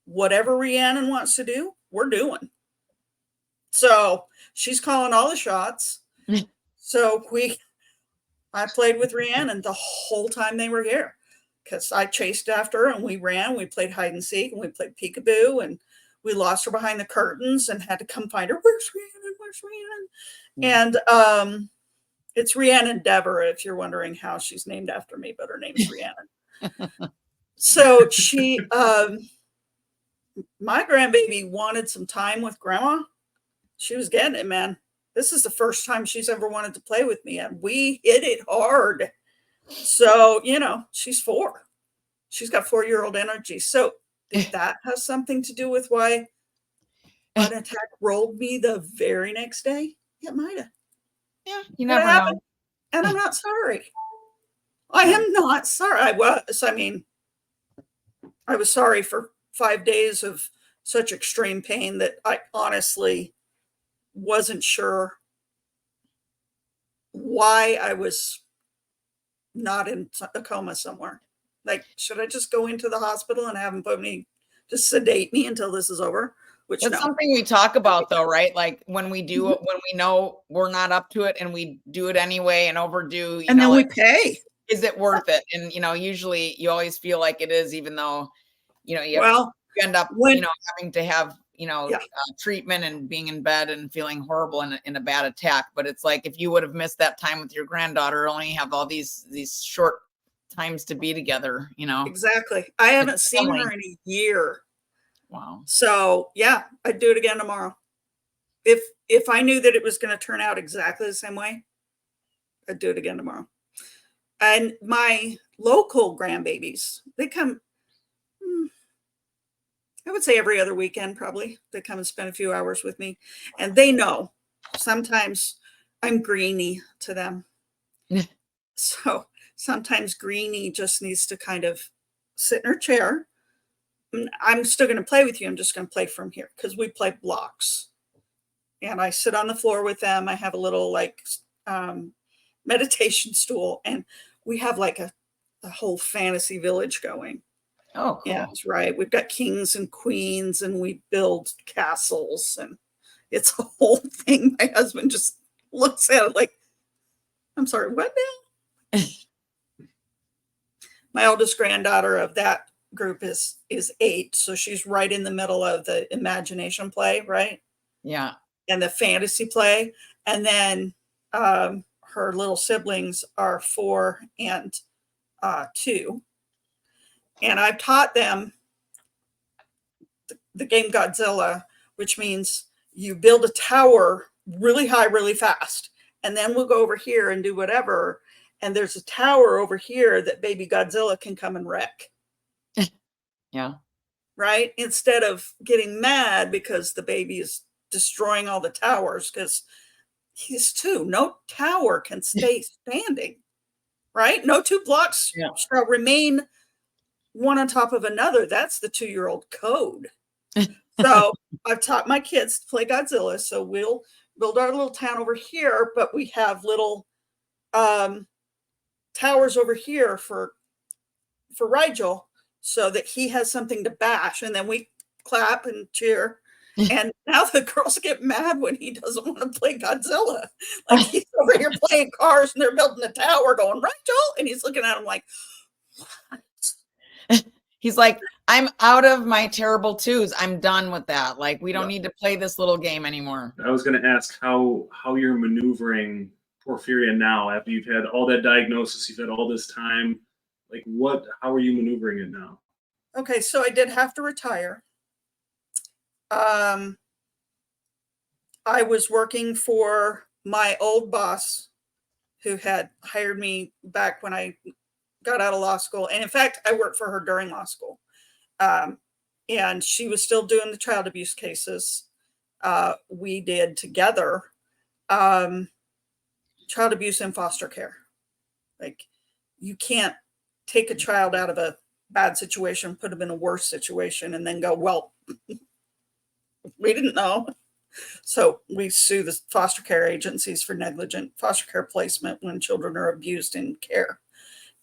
Whatever Rhiannon wants to do, we're doing. So she's calling all the shots. So I played with Rhiannon the whole time they were here, because I chased after her and we ran. We played hide and seek and we played peekaboo, and we lost her behind the curtains and had to come find her. Where's Rhiannon? Where's Rhiannon? And it's Rhiannon Debra, if you're wondering how she's named after me, but her name's Rhiannon. So my grandbaby wanted some time with grandma. She was getting it, man. This is the first time she's ever wanted to play with me, and we hit it hard. So, she's 4. She's got 4-year-old energy. So did that have something to do with why an attack rolled me the very next day? It might have. Yeah, you never know. And I'm not sorry. I am not sorry. I was sorry for 5 days of such extreme pain that I honestly wasn't sure why I was not in a coma somewhere. Like, should I just go into the hospital and have them just sedate me until this is over? It's something we talk about, though, right? Like when we do it, when we know we're not up to it and we do it anyway and overdo, and then we pay. Is it worth it? And, usually you always feel like it is, even though, you end up, having to have, treatment and being in bed and feeling horrible in a bad attack. But it's like, if you would have missed that time with your granddaughter, only have all these short times to be together, Exactly. I haven't seen her in a year. Wow. So yeah, I'd do it again tomorrow. If I knew that it was going to turn out exactly the same way, I'd do it again tomorrow. And my local grandbabies, they come I would say every other weekend, probably. They come and spend a few hours with me. And they know sometimes I'm greeny to them. So sometimes Greenie just needs to kind of sit in her chair. I'm still going to play with you. I'm just going to play from here because we play blocks. And I sit on the floor with them. I have a little meditation stool, and we have like a whole fantasy village going. Oh, cool. Yeah, that's right. We've got kings and queens, and we build castles, and it's a whole thing. My husband just looks at it like, I'm sorry, what now? My oldest granddaughter of that group is 8, so she's right in the middle of the imagination play, right? Yeah. And the fantasy play. And then her little siblings are 4 and 2. And I've taught them the game Godzilla, which means you build a tower really high, really fast. And then we'll go over here and do whatever. And there's a tower over here that baby Godzilla can come and wreck. Yeah. Right? Instead of getting mad because the baby is destroying all the towers, because he's 2. No tower can stay standing. Right? No 2 blocks shall remain one on top of another. That's the 2-year-old code. So I've taught my kids to play Godzilla. So we'll build our little town over here, but we have little towers over here for Rigel, so that he has something to bash, and then we clap and cheer. And now the girls get mad when he doesn't want to play Godzilla. Like he's over here playing cars, and they're building a tower going, Rigel, and he's looking at him like, what? He's like, I'm out of my terrible 2s. I'm done with that. Like, we don't need to play this little game anymore. I was going to ask how you're maneuvering porphyria now after you've had all that diagnosis, you've had all this time. Like, how are you maneuvering it now? Okay, so I did have to retire. I was working for my old boss who had hired me back when I got out of law school. And in fact, I worked for her during law school. And she was still doing the child abuse cases. We did together child abuse and foster care. Like, you can't take a child out of a bad situation, put them in a worse situation, and then go, well, we didn't know. So we sue the foster care agencies for negligent foster care placement when children are abused in care.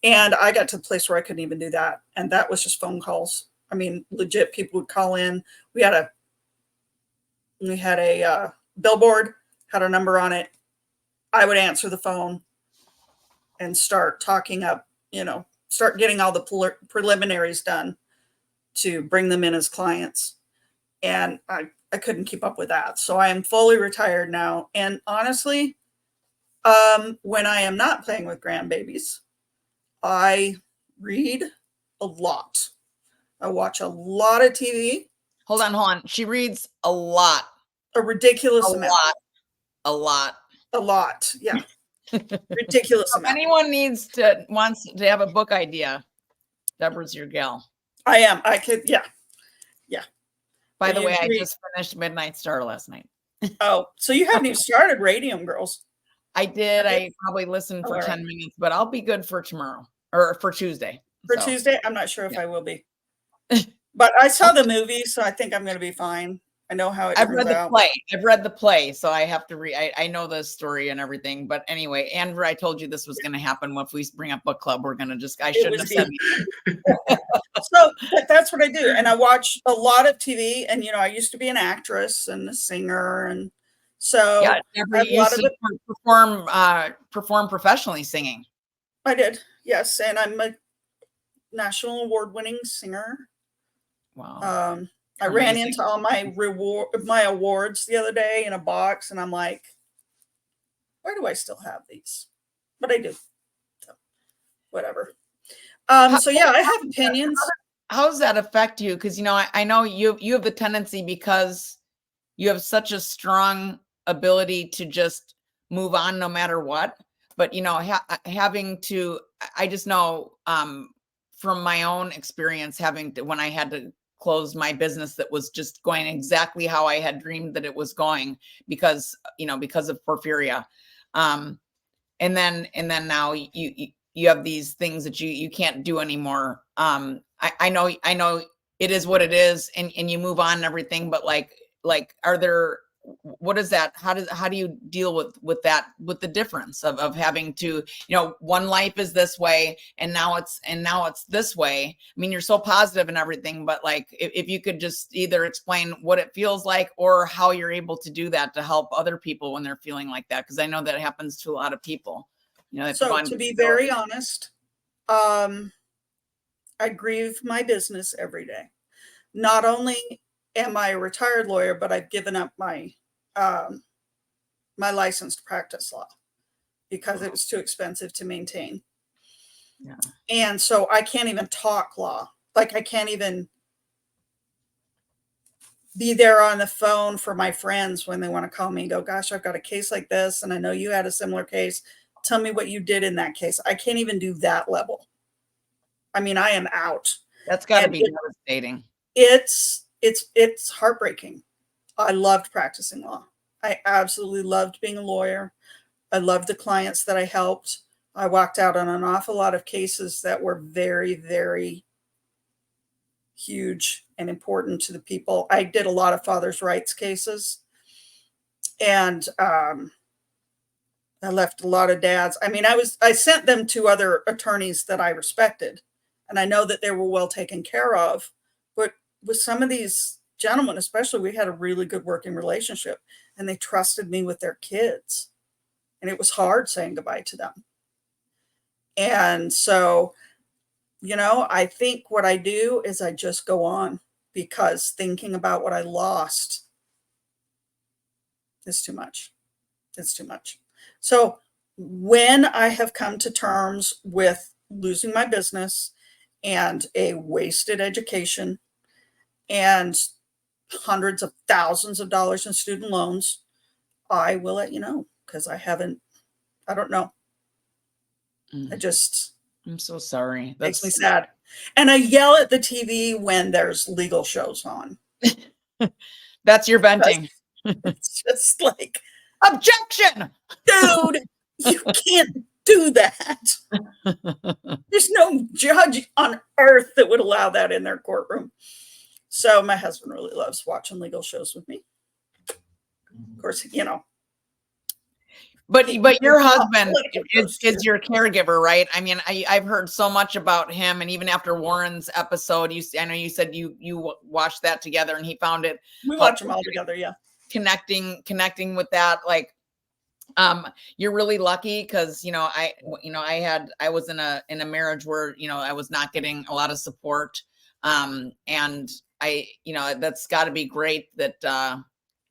And I got to the place where I couldn't even do that. And that was just phone calls. I mean, legit, people would call in. We had a billboard, had a number on it. I would answer the phone and start talking up, start getting all the preliminaries done to bring them in as clients. And I couldn't keep up with that. So I am fully retired now. And honestly, when I am not playing with grandbabies, I read a lot. I watch a lot of TV. Hold on. She reads a lot. A ridiculous amount. A lot. Yeah. Ridiculous amount. If anyone wants to have a book idea, Debra's your gal. I am. I could. Yeah. By the way, I just finished Midnight Star last night. Oh, so you haven't even started Radium Girls. I did. I probably listened for 10 minutes, but I'll be good for tomorrow or for Tuesday. Tuesday? I'm not sure if I will be. But I saw the movie, so I think I'm going to be fine. I know how it I've read out. the play. I've read the play, so I have to read. I know the story and everything. But anyway, Andrew, I told you this was going to happen. If we bring up book club, we're going to I shouldn't have said So that's what I do. And I watch a lot of TV. And, I used to be an actress and a singer. And so Debra, you used to perform professionally singing. I did. Yes. And I'm a national award-winning singer. Wow. I ran into all my awards the other day in a box, and I'm like, why do I still have these? But I do. So, whatever. So yeah, I have opinions. How does that affect you? Because I know you have the tendency, because you have such a strong ability to just move on no matter what. But having to, I just know from my own experience, when I had to close my business that was just going exactly how I had dreamed that it was going because, because of porphyria. And then now you have these things that you can't do anymore. I know it is what it is, and you move on and everything, but like, are there, what is that? How do you deal with that, with the difference of having to, one life is this way and now it's this way. I mean, you're so positive and everything, but like, if you could just either explain what it feels like or how you're able to do that to help other people when they're feeling like that. Cause I know that happens to a lot of people. So to be very honest, I grieve my business every day. Not only am I a retired lawyer, but I've given up my my license to practice law because it was too expensive to maintain. Yeah. And so I can't even talk law. Like I can't even be there on the phone for my friends when they want to call me and go, gosh, I've got a case like this. And I know you had a similar case. Tell me what you did in that case. I can't even do that level. I mean, I am out. That's got to be devastating. It's heartbreaking. I loved practicing law. I absolutely loved being a lawyer. I loved the clients that I helped. I walked out on an awful lot of cases that were very, very huge and important to the people. I did a lot of fathers' rights cases, and I left a lot of dads. I mean, I sent them to other attorneys that I respected, and I know that they were well taken care of. But with some of these gentlemen, especially, we had a really good working relationship, and they trusted me with their kids, and it was hard saying goodbye to them. And so, I think what I do is I just go on, because thinking about what I lost is too much. It's too much. So when I have come to terms with losing my business and a wasted education and hundreds of thousands of dollars in student loans, I will let you know, because I don't know. I'm so sorry. Makes me sad. And I yell at the TV when there's legal shows on. That's your venting. It's just like, objection, dude, you can't do that. There's no judge on earth that would allow that in their courtroom. So my husband really loves watching legal shows with me. Of course, But your husband is your caregiver, right? I mean, I've heard so much about him, and even after Warren's episode, I know you said you watched that together, and he found it. We watch them all together, yeah. Connecting with that, like, you're really lucky because I was in a marriage where I was not getting a lot of support, and that's got to be great that.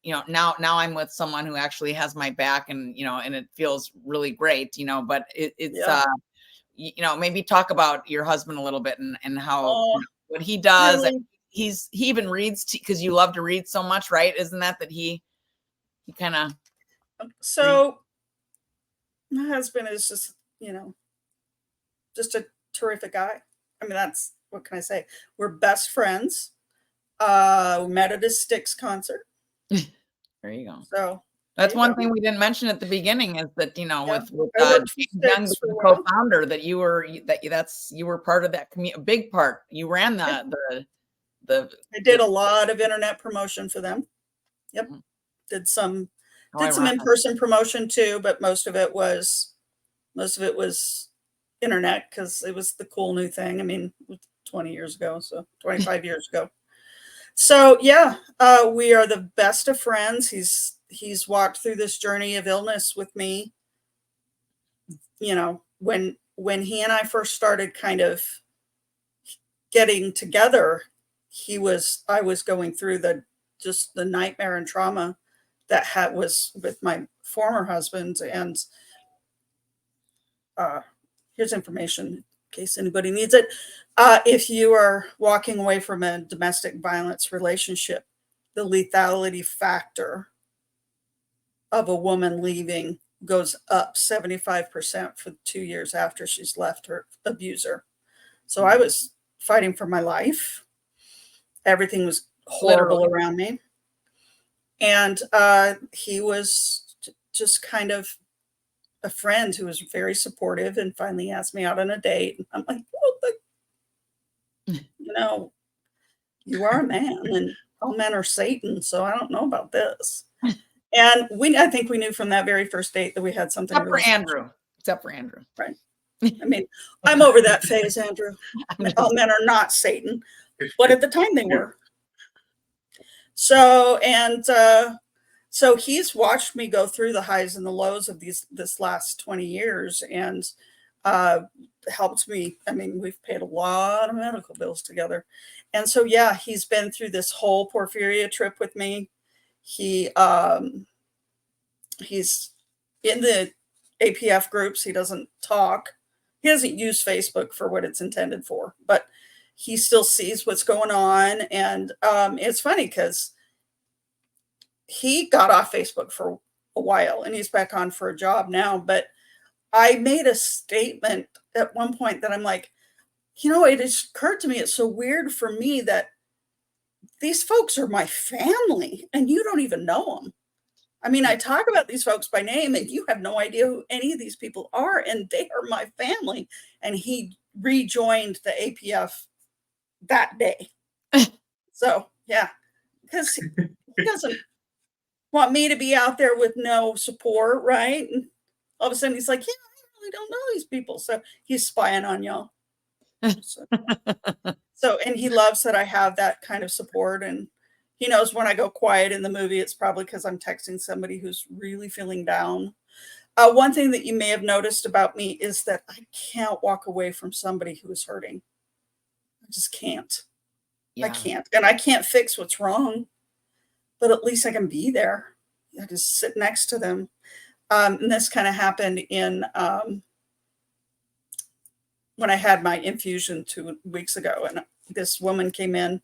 Now I'm with someone who actually has my back, and and it feels really great, but maybe talk about your husband a little bit and how what he does. Really? He even reads, because you love to read so much, right? Isn't that he kind of. So my husband is just, just a terrific guy. I mean, what can I say? We're best friends. We met at a Styx concert. There you go. So that's one thing we didn't mention at the beginning, is that with Young, the co-founder, that you were part of that community, a big part. You ran the. I did a lot of internet promotion for them. Yep, did some in-person promotion too, but most of it was internet, because it was the cool new thing. I mean, 20 years ago, so 25 years ago. So yeah, we are the best of friends. He's walked through this journey of illness with me. When he and I first started kind of getting together, I was going through the nightmare and trauma that was with my former husband. And here's information in case anybody needs it. If you are walking away from a domestic violence relationship, the lethality factor of a woman leaving goes up 75% for 2 years after she's left her abuser. So I was fighting for my life. everything was horrible Literally. around me. And he was just kind of a friend who was very supportive and finally asked me out on a date. And I'm like, well, you know, you are a man and all men are Satan, so I don't know about this. And I think we knew from that very first date that we had something Except for really special. Andrew. Except for Andrew. Right. I mean, I'm over that phase, Andrew. All men are not Satan, but at the time they were. So, and so he's watched me go through the highs and the lows of this last 20 years and helped me. I mean, we've paid a lot of medical bills together. And so, yeah, he's been through this whole porphyria trip with me. He's in the APF groups. He doesn't talk. He doesn't use Facebook for what it's intended for, but he still sees what's going on. And it's funny because he got off Facebook for a while and he's back on for a job now. But I made a statement at one point that I'm like, you know, it has occurred to me, it's so weird for me that these folks are my family and you don't even know them. I mean, I talk about these folks by name and you have no idea who any of these people are, and they are my family. And he rejoined the APF that day. So, yeah, because he doesn't want me to be out there with no support, right? And all of a sudden he's like, yeah, I really don't know these people. So he's spying on y'all. So, and he loves that I have that kind of support. And he knows when I go quiet in the movie, it's probably because I'm texting somebody who's really feeling down. One thing that you may have noticed about me is that I can't walk away from somebody who is hurting. I just can't. Yeah. I can't. And I can't fix what's wrong, but at least I can be there. I just sit next to them. And this kind of happened in when I had my infusion 2 weeks ago. And this woman came in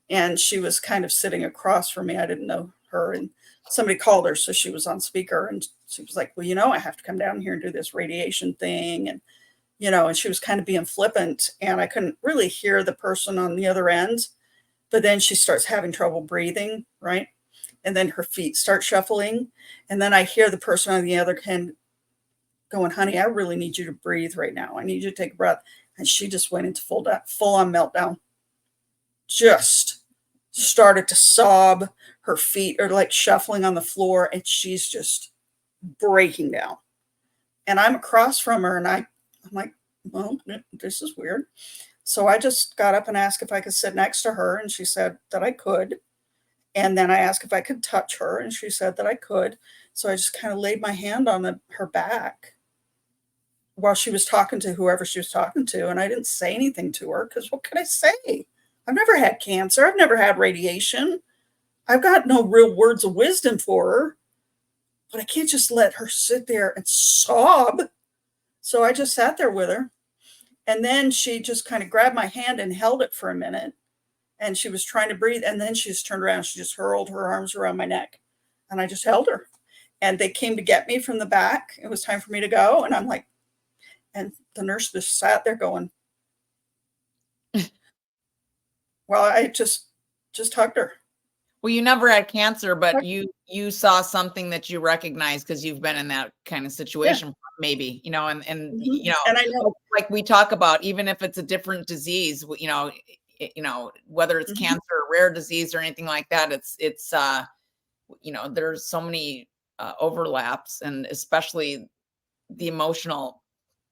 and she was kind of sitting across from me. I didn't know her. And somebody called her. So she was on speaker and she was like, well, you know, I have to come down here and do this radiation thing. And, you know, and she was kind of being flippant and I couldn't really hear the person on the other end. But then she starts having trouble breathing, right? And then her feet start shuffling. And then I hear the person on the other end going, honey, I really need you to breathe right now. I need you to take a breath. And she just went into full on meltdown. Just started to sob. Her feet are like shuffling on the floor and she's just breaking down. And I'm across from her and I'm like, well, this is weird. So I just got up and asked if I could sit next to her. And she said that I could. And then I asked if I could touch her. And she said that I could. So I just kind of laid my hand on her back while she was talking to whoever she was talking to. And I didn't say anything to her because what could I say? I've never had cancer. I've never had radiation. I've got no real words of wisdom for her. But I can't just let her sit there and sob. So I just sat there with her. And then she just kind of grabbed my hand and held it for a minute. And she was trying to breathe. And then she just turned around. She just hurled her arms around my neck. And I just held her. And they came to get me from the back. It was time for me to go. And I'm like, and the nurse just sat there going, well, I just hugged her. Well, you never had cancer, but you saw something that you recognize because you've been in that kind of situation, maybe, you know, and you know, and I know, like we talk about, even if it's a different disease, you know, whether it's cancer or rare disease or anything like that, it's you know, there's so many overlaps, and especially the emotional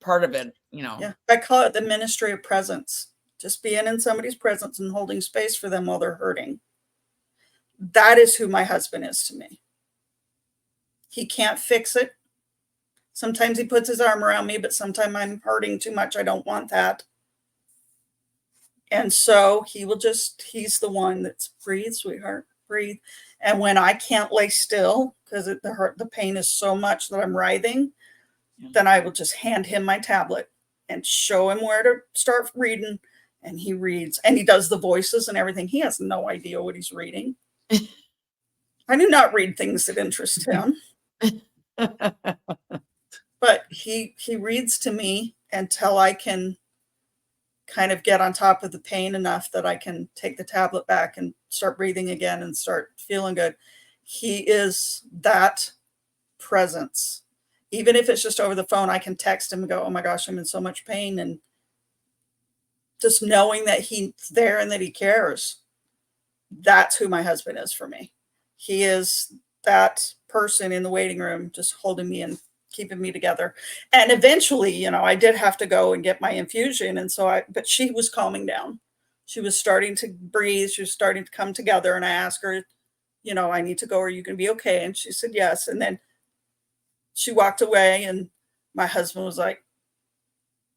part of it, you know. Yeah, I call it the ministry of presence. Just being in somebody's presence and holding space for them while they're hurting. That is who my husband is to me. He can't fix it. Sometimes he puts his arm around me, but sometimes I'm hurting too much. I don't want that. And so he's the one that's breathe, sweetheart, breathe. And when I can't lay still because the pain is so much that I'm writhing, then I will just hand him my tablet and show him where to start reading. And he reads and he does the voices and everything. He has no idea what he's reading. I do not read things that interest him. But he reads to me until I can kind of get on top of the pain enough that I can take the tablet back and start breathing again and start feeling good. He is that presence. Even if it's just over the phone, I can text him and go, oh my gosh, I'm in so much pain. And just knowing that he's there and that he cares. That's who my husband is for me. He is that person in the waiting room, just holding me and keeping me together. And eventually, you know, I did have to go and get my infusion. And so but she was calming down. She was starting to breathe. She was starting to come together. And I asked her, you know, I need to go. Are you going to be okay? And she said, yes. And then she walked away and my husband was like,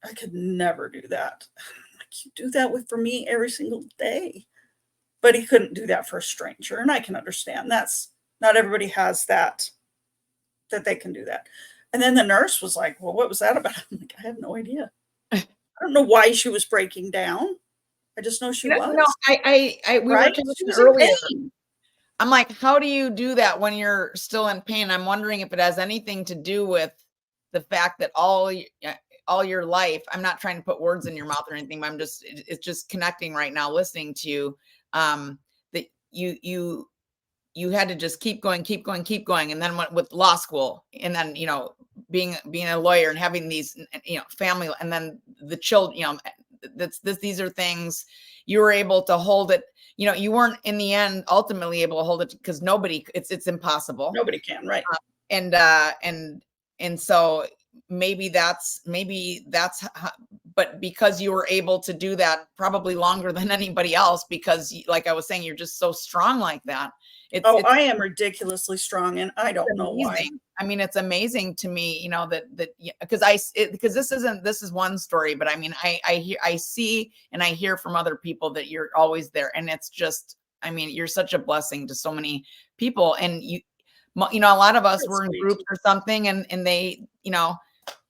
I could never do that. Like, you do that for me every single day. But he couldn't do that for a stranger. And I can understand that's not everybody has that they can do that. And then the nurse was like, well, what was that about? I'm like, I have no idea. I don't know why she was breaking down. I just know she was. No, we were right? talking She was earlier. in pain. I'm like, how do you do that when you're still in pain? I'm wondering if it has anything to do with the fact that all your life, I'm not trying to put words in your mouth or anything, but it's just connecting right now, listening to you, that you had to just keep going. And then with law school, and then, you know, being a lawyer and having these, you know, family, and then the children, you know, these are things you were able to hold it. You know, you weren't in the end ultimately able to hold it because it's impossible. Nobody can, right? And so maybe that's how, but because you were able to do that probably longer than anybody else, because like I was saying, you're just so strong like that. I am ridiculously strong, and I don't know why. I mean, it's amazing to me, you know, that because this is one story, but I mean, I see and I hear from other people that you're always there, and it's just, I mean, you're such a blessing to so many people, and you know, a lot of us were in groups or something, and they, you know,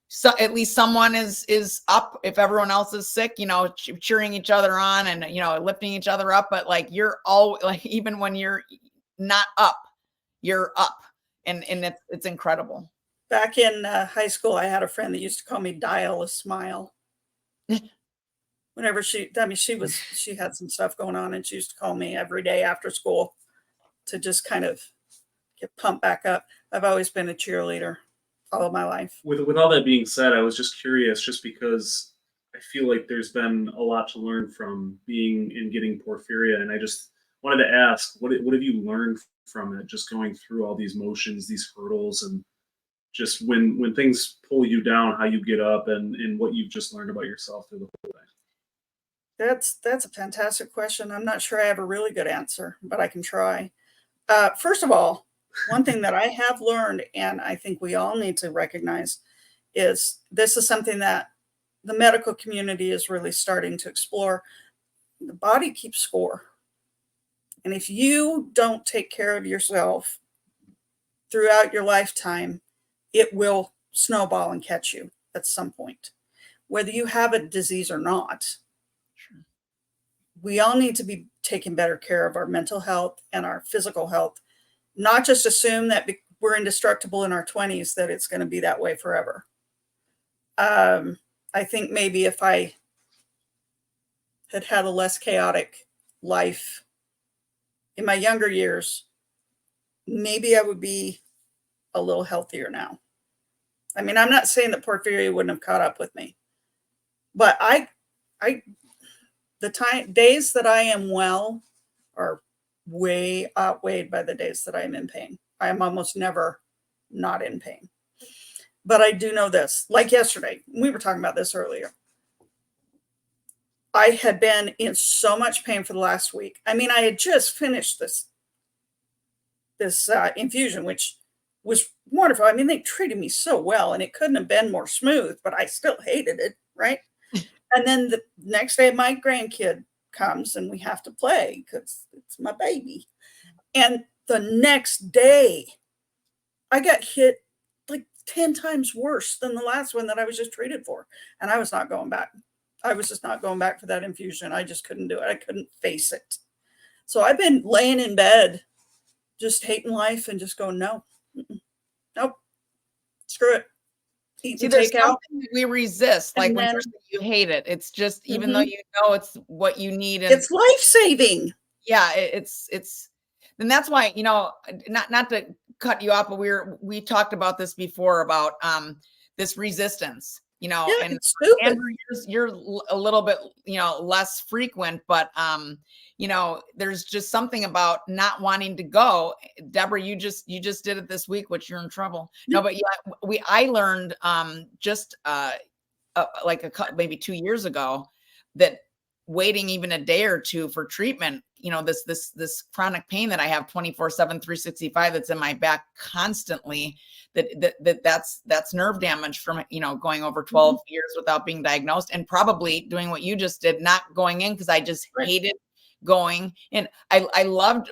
so at least someone is up if everyone else is sick, you know, cheering each other on and, you know, lifting each other up. But like, you're all like, even when you're not up, you're up, and it's incredible. Back in high school, I had a friend that used to call me Dial a Smile. Whenever she had some stuff going on, and she used to call me every day after school to just kind of get pumped back up. I've always been a cheerleader all of my life. With all that being said, I was just curious, just because I feel like there's been a lot to learn from being and getting porphyria, and I just wanted to ask, what have you learned from it, just going through all these motions, these hurdles, and just when things pull you down, how you get up, and what you've just learned about yourself through the whole thing? That's a fantastic question. I'm not sure I have a really good answer, but I can try. First of all, one thing that I have learned, and I think we all need to recognize, is this is something that the medical community is really starting to explore. The body keeps score. And if you don't take care of yourself throughout your lifetime, it will snowball and catch you at some point, whether you have a disease or not. Sure. We all need to be taking better care of our mental health and our physical health, not just assume that we're indestructible in our 20s, that it's going to be that way forever. I think maybe if I had a less chaotic life in my younger years, maybe I would be a little healthier now. I mean, I'm not saying that porphyria wouldn't have caught up with me, but the days that I am well are way outweighed by the days that I am in pain. I am almost never not in pain. But I do know this, like yesterday, we were talking about this earlier. I had been in so much pain for the last week. I mean, I had just finished this infusion, which was wonderful. I mean, they treated me so well, and it couldn't have been more smooth, but I still hated it, right? And then the next day, my grandkid comes, and we have to play because it's my baby. And the next day, I got hit like 10 times worse than the last one that I was just treated for. And I was not going back. I was just not going back for that infusion. I just couldn't do it. I couldn't face it. So I've been laying in bed, just hating life and just going, no, nope, screw it. eat See, the there's takeout. something that we resist, like And when then- you're saying you hate it. It's just, even though Mhm. you know it's what you need, and It's life-saving. yeah, it's and that's why, not to cut you off, but we talked about this before about this resistance, Yeah, and it's stupid. Andrew, you're a little bit, less frequent, but there's just something about not wanting to go. Debra, you just did it this week, which you're in trouble. No, but yeah, I learned just like maybe 2 years ago that waiting even a day or two for treatment, this chronic pain that I have 24/7, 365, that's in my back constantly, that's nerve damage from, going over 12 years without being diagnosed, and probably doing what you just did, not going in, because I just hated going. And I loved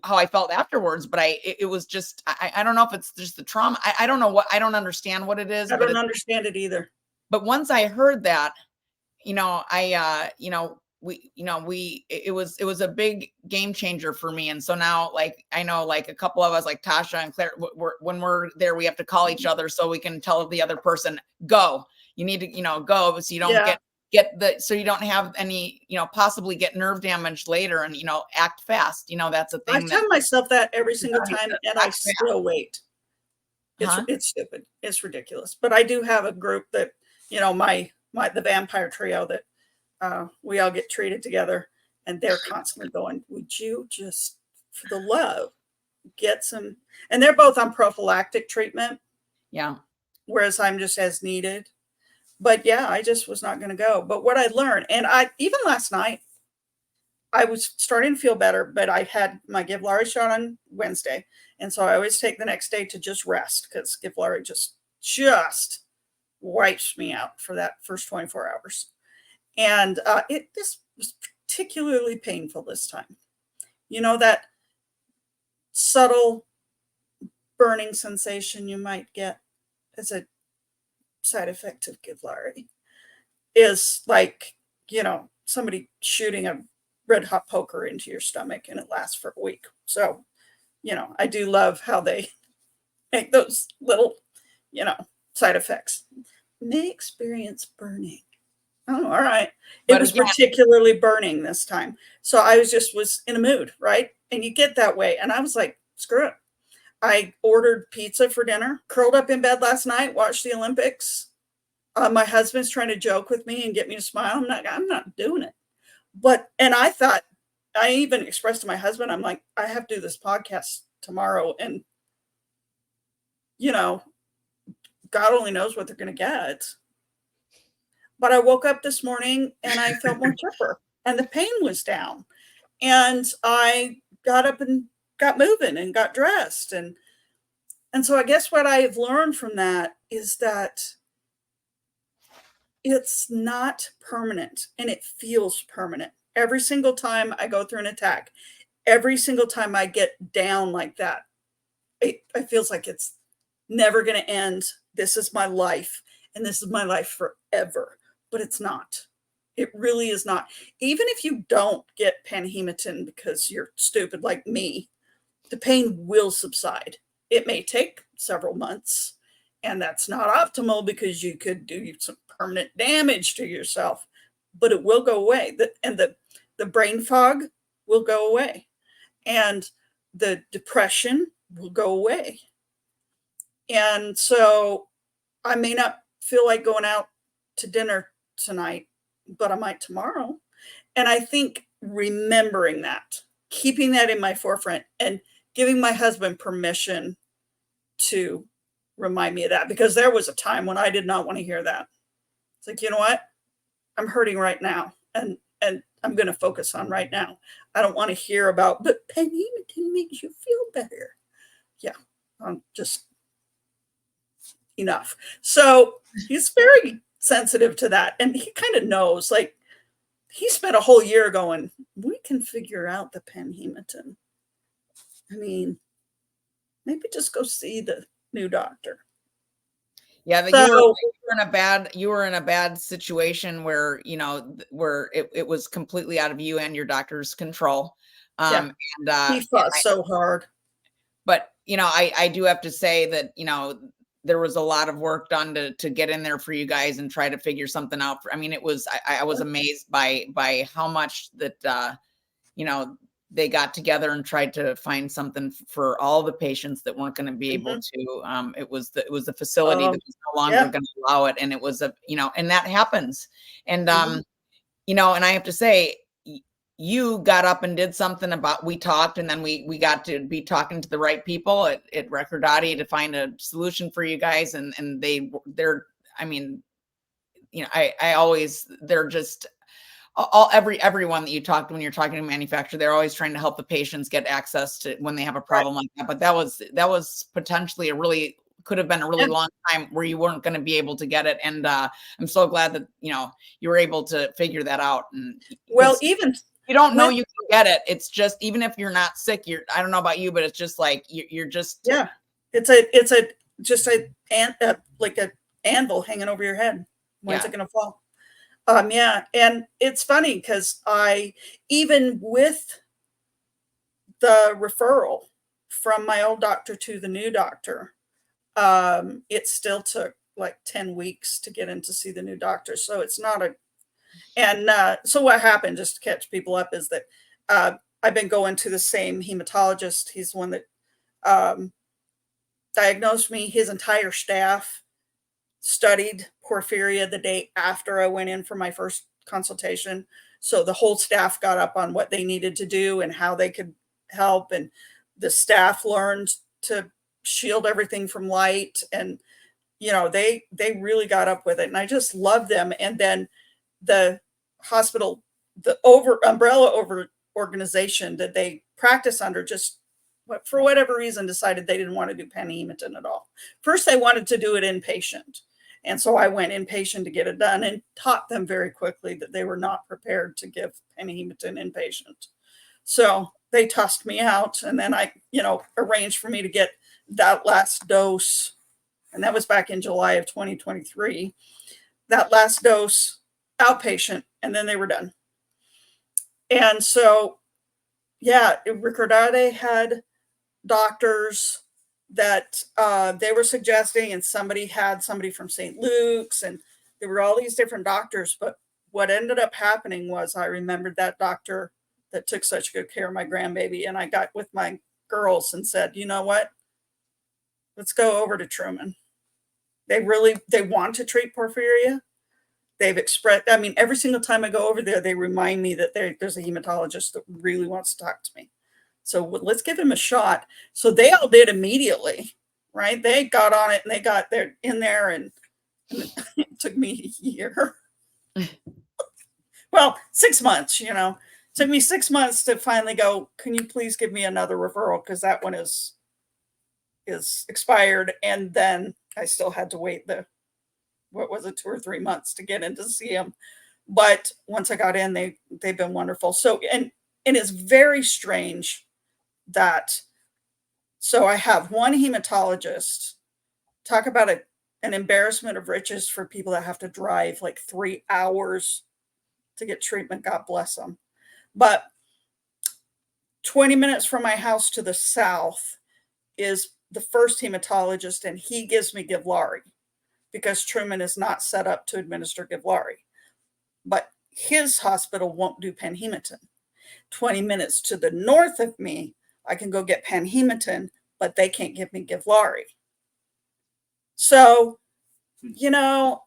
how I felt afterwards, but it was just, I don't know if it's just the trauma. I don't know I don't understand what it is. I don't understand it either. But once I heard that, it was a big game changer for me. And so now, like, I know, like, a couple of us, like Tasha and Claire, when we're there, we have to call each other so we can tell the other person, go, you need to, go, so you don't so you don't have any, possibly get nerve damage later, and, act fast. That's a thing. I tell myself that every single time, and I still wait. It's stupid. It's ridiculous. But I do have a group that, the vampire trio that we all get treated together, and they're constantly going, would you just, for the love, get some, and they're both on prophylactic treatment. Yeah. Whereas I'm just as needed. But yeah, I just was not going to go. But what I learned, and even last night, I was starting to feel better, but I had my Givlari shot on Wednesday. And so I always take the next day to just rest, because Givlari just wipes me out for that first 24 hours. And this was particularly painful this time. That subtle burning sensation you might get as a side effect of Givlari is like, somebody shooting a red hot poker into your stomach, and it lasts for a week. So, I do love how they make those little, side effects. May experience burning. Oh, all right. It was particularly burning this time. So I was in a mood, right? And you get that way. And I was like, screw it. I ordered pizza for dinner, curled up in bed last night, watched the Olympics. My husband's trying to joke with me and get me to smile. I'm not doing it. And I thought, I even expressed to my husband, I'm like, I have to do this podcast tomorrow. And, God only knows what they're going to get. But I woke up this morning and I felt more chipper, and the pain was down. And I got up and got moving and got dressed. And so I guess what I have learned from that is that it's not permanent, and it feels permanent. Every single time I go through an attack, every single time I get down like that, it feels like it's never going to end. This is my life, and this is my life forever. But it's not. It really is not. Even if you don't get panhematin because you're stupid like me, the pain will subside. It may take several months, and that's not optimal, because you could do some permanent damage to yourself, but it will go away. The brain fog will go away, and the depression will go away. And so I may not feel like going out to dinner tonight, but I might tomorrow. And I think remembering that, keeping that in my forefront, and giving my husband permission to remind me of that, because there was a time when I did not want to hear that. It's like, you know what? I'm hurting right now, and I'm going to focus on right now. I don't want to hear about, but panhematin makes you feel better. Yeah, I'm just enough. So he's very sensitive to that, and he kind of knows. Like, he spent a whole year going, we can figure out the panhematin. I mean, maybe just go see the new doctor. Yeah, So, you were in a bad situation where, where it was completely out of you and your doctor's control. yeah, and he fought so hard. But, I do have to say that, there was a lot of work done to get in there for you guys and try to figure something out. I mean, it was, I was amazed by how much that, you know, they got together and tried to find something for all the patients that weren't going to be able to. It was the facility that was no longer going to allow it. And it was you know, and that happens. And, you know, and I have to say, you got up and did something about, we talked, and then we got to be talking to the right people at Recordati to find a solution for you guys. And they're, I mean, you know, I always, they're just everyone that you talk to when you're talking to a manufacturer, they're always trying to help the patients get access to when they have a problem like that. But that was potentially could have been a really long time where you weren't going to be able to get it. And I'm so glad that, you know, you were able to figure that out. And well, even you don't know you can get it. It's just, even if you're not sick, I don't know about you, but it's just like, you're just. Yeah. It's just like an anvil hanging over your head. When's it going to fall? Yeah. And it's funny because even with the referral from my old doctor to the new doctor, it still took like 10 weeks to get in to see the new doctor. So it's not so what happened, just to catch people up, is that I've been going to the same hematologist. He's the one that diagnosed me. His entire staff studied porphyria the day after I went in for my first consultation. So the whole staff got up on what they needed to do and how they could help. And the staff learned to shield everything from light. And, you know, they really got up with it. And I just love them. And then the hospital, the umbrella organization that they practice under, just for whatever reason decided they didn't want to do penhematin at all. First, they wanted to do it inpatient. And so I went inpatient to get it done and taught them very quickly that they were not prepared to give penhematin inpatient. So they tossed me out, and then I, you know, arranged for me to get that last dose. And that was back in July of 2023, that last dose outpatient, and then they were done. And so, yeah, Recordati had doctors that they were suggesting, and somebody from St. Luke's, and there were all these different doctors. But what ended up happening was I remembered that doctor that took such good care of my grandbaby, and I got with my girls and said, you know what, let's go over to Truman. They want to treat porphyria. They've expressed, I mean, every single time I go over there, they remind me that there's a hematologist that really wants to talk to me. So let's give him a shot. So they all did immediately, right? They got on it and they got in there, and it took me a year. Well, 6 months, you know. It took me 6 months to finally go, can you please give me another referral? Because that one is expired. And then I still had to wait 2 or 3 months to get in to see him. But once I got in, they've been wonderful. So, and it's very strange that, so I have one hematologist. Talk about an embarrassment of riches for people that have to drive like 3 hours to get treatment. God bless them. But 20 minutes from my house to the south is the first hematologist, and he gives me Givlari because Truman is not set up to administer Givlari. But his hospital won't do penhematin. 20 minutes to the north of me, I can go get penhematin, but they can't give me Givlari. So, you know,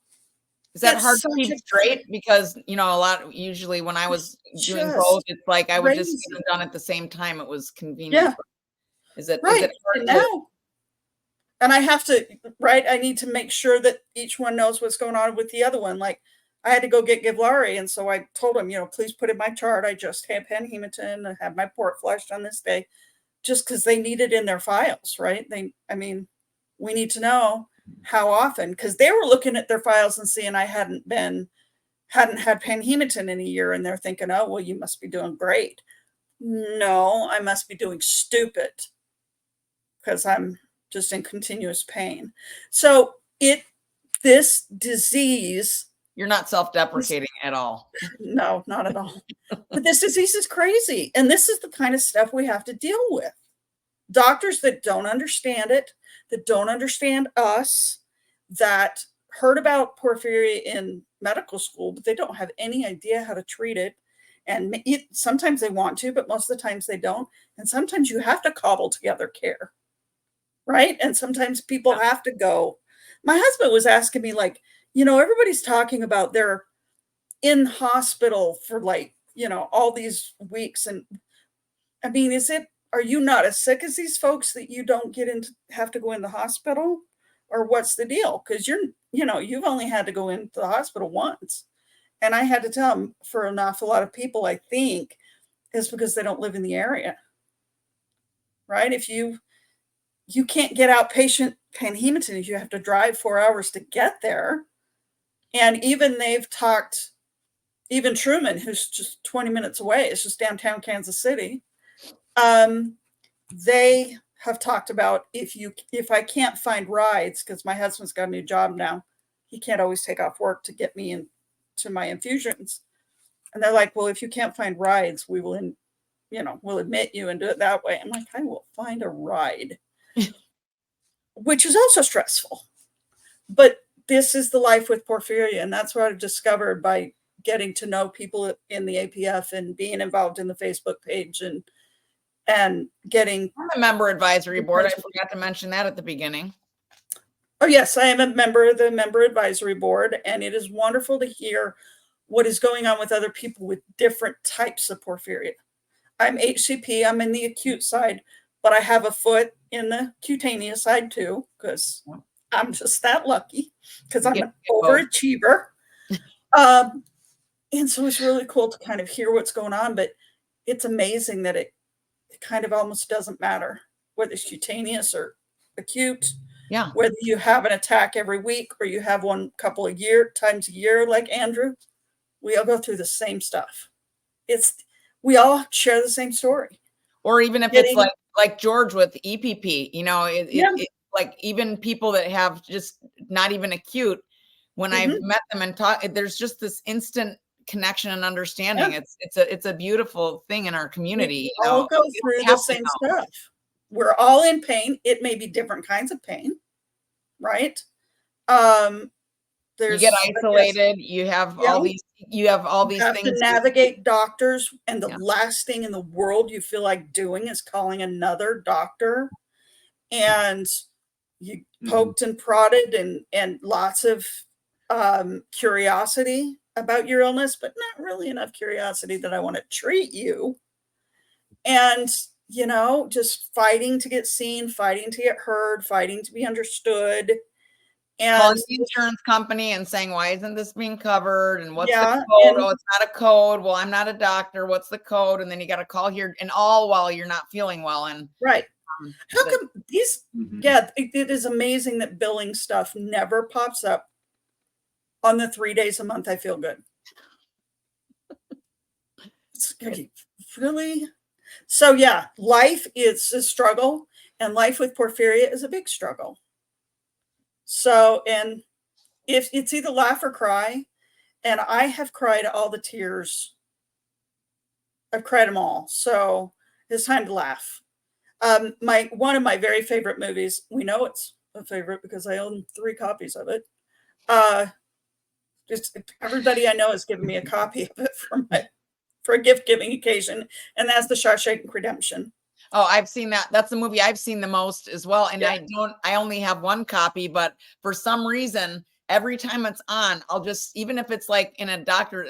is that hard to keep straight? Because, you know, usually when I was doing both, it's like I would just get them done at the same time. It was convenient. Yeah. Is it right? Is it hard now, and I have to, right? I need to make sure that each one knows what's going on with the other one. Like, I had to go get Givlari, and so I told him, you know, please put in my chart, I just had penhematin, I had my port flushed on this day, just because they need it in their files, right? I mean, we need to know how often, because they were looking at their files and seeing I hadn't had penhematin in a year, and they're thinking, oh, well, you must be doing great. No, I must be doing stupid because I'm just in continuous pain. So this disease. You're not self-deprecating at all. No, not at all. But this disease is crazy. And this is the kind of stuff we have to deal with. Doctors that don't understand it, that don't understand us, that heard about porphyria in medical school, but they don't have any idea how to treat it. And sometimes they want to, but most of the times they don't. And sometimes you have to cobble together care, right? And sometimes people have to go. My husband was asking me, like, everybody's talking about they're in hospital for, like, all these weeks. And I mean, are you not as sick as these folks that you don't have to go in the hospital? Or what's the deal? Because you've only had to go into the hospital once. And I had to tell them, for an awful lot of people, I think, is because they don't live in the area, right? If you can't get outpatient panhematin, you have to drive 4 hours to get there. And even they've talked, even Truman, who's just 20 minutes away, it's just downtown Kansas City. They have talked about, if I can't find rides, because my husband's got a new job now, he can't always take off work to get me into my infusions. And they're like, well, if you can't find rides, we will, we'll admit you and do it that way. I'm like, I will find a ride, which is also stressful. But this is the life with porphyria. And that's what I've discovered by getting to know people in the APF and being involved in the Facebook page and getting I'm a member advisory board. I forgot to mention that at the beginning. Oh, yes, I am a member of the member advisory board, and it is wonderful to hear what is going on with other people with different types of porphyria. I'm HCP, I'm in the acute side, but I have a foot in the cutaneous side too, because I'm just that lucky, because I'm an overachiever. And so it's really cool to kind of hear what's going on, but it's amazing that it kind of almost doesn't matter whether it's cutaneous or acute. Yeah. Whether you have an attack every week or you have one couple of times a year, like Andrew, we all go through the same stuff. We all share the same story. Or even if it's like George with EPP, it like even people that have just not even acute, when I've met them and talked, there's just this instant connection and understanding. It's a beautiful thing in our community. We all go through the same stuff. We're all in pain. It may be different kinds of pain, right? You get isolated. You have all these have things to navigate doctors, and the last thing in the world you feel like doing is calling another doctor. And you poked and prodded and lots of curiosity about your illness, but not really enough curiosity that I want to treat you. And just fighting to get seen, fighting to get heard, fighting to be understood. And calling the insurance company and saying, why isn't this being covered? And what's the code? Oh, it's not a code. Well, I'm not a doctor. What's the code? And then you got to call here, and all while you're not feeling well. And right. How come these, it is amazing that billing stuff never pops up on the 3 days a month I feel good. It's really. So yeah, life is a struggle, and life with porphyria is a big struggle. So, and if it's either laugh or cry, and I have cried all the tears. I've cried them all. So it's time to laugh. One of my very favorite movies, we know it's a favorite because I own 3 copies of it. Just everybody I know has given me a copy of it for a gift giving occasion, and that's The Shawshank Redemption. Oh, I've seen that. That's the movie I've seen the most as well. And I only have 1 copy, but for some reason, every time it's on, I'll just, even if it's like in a doctor,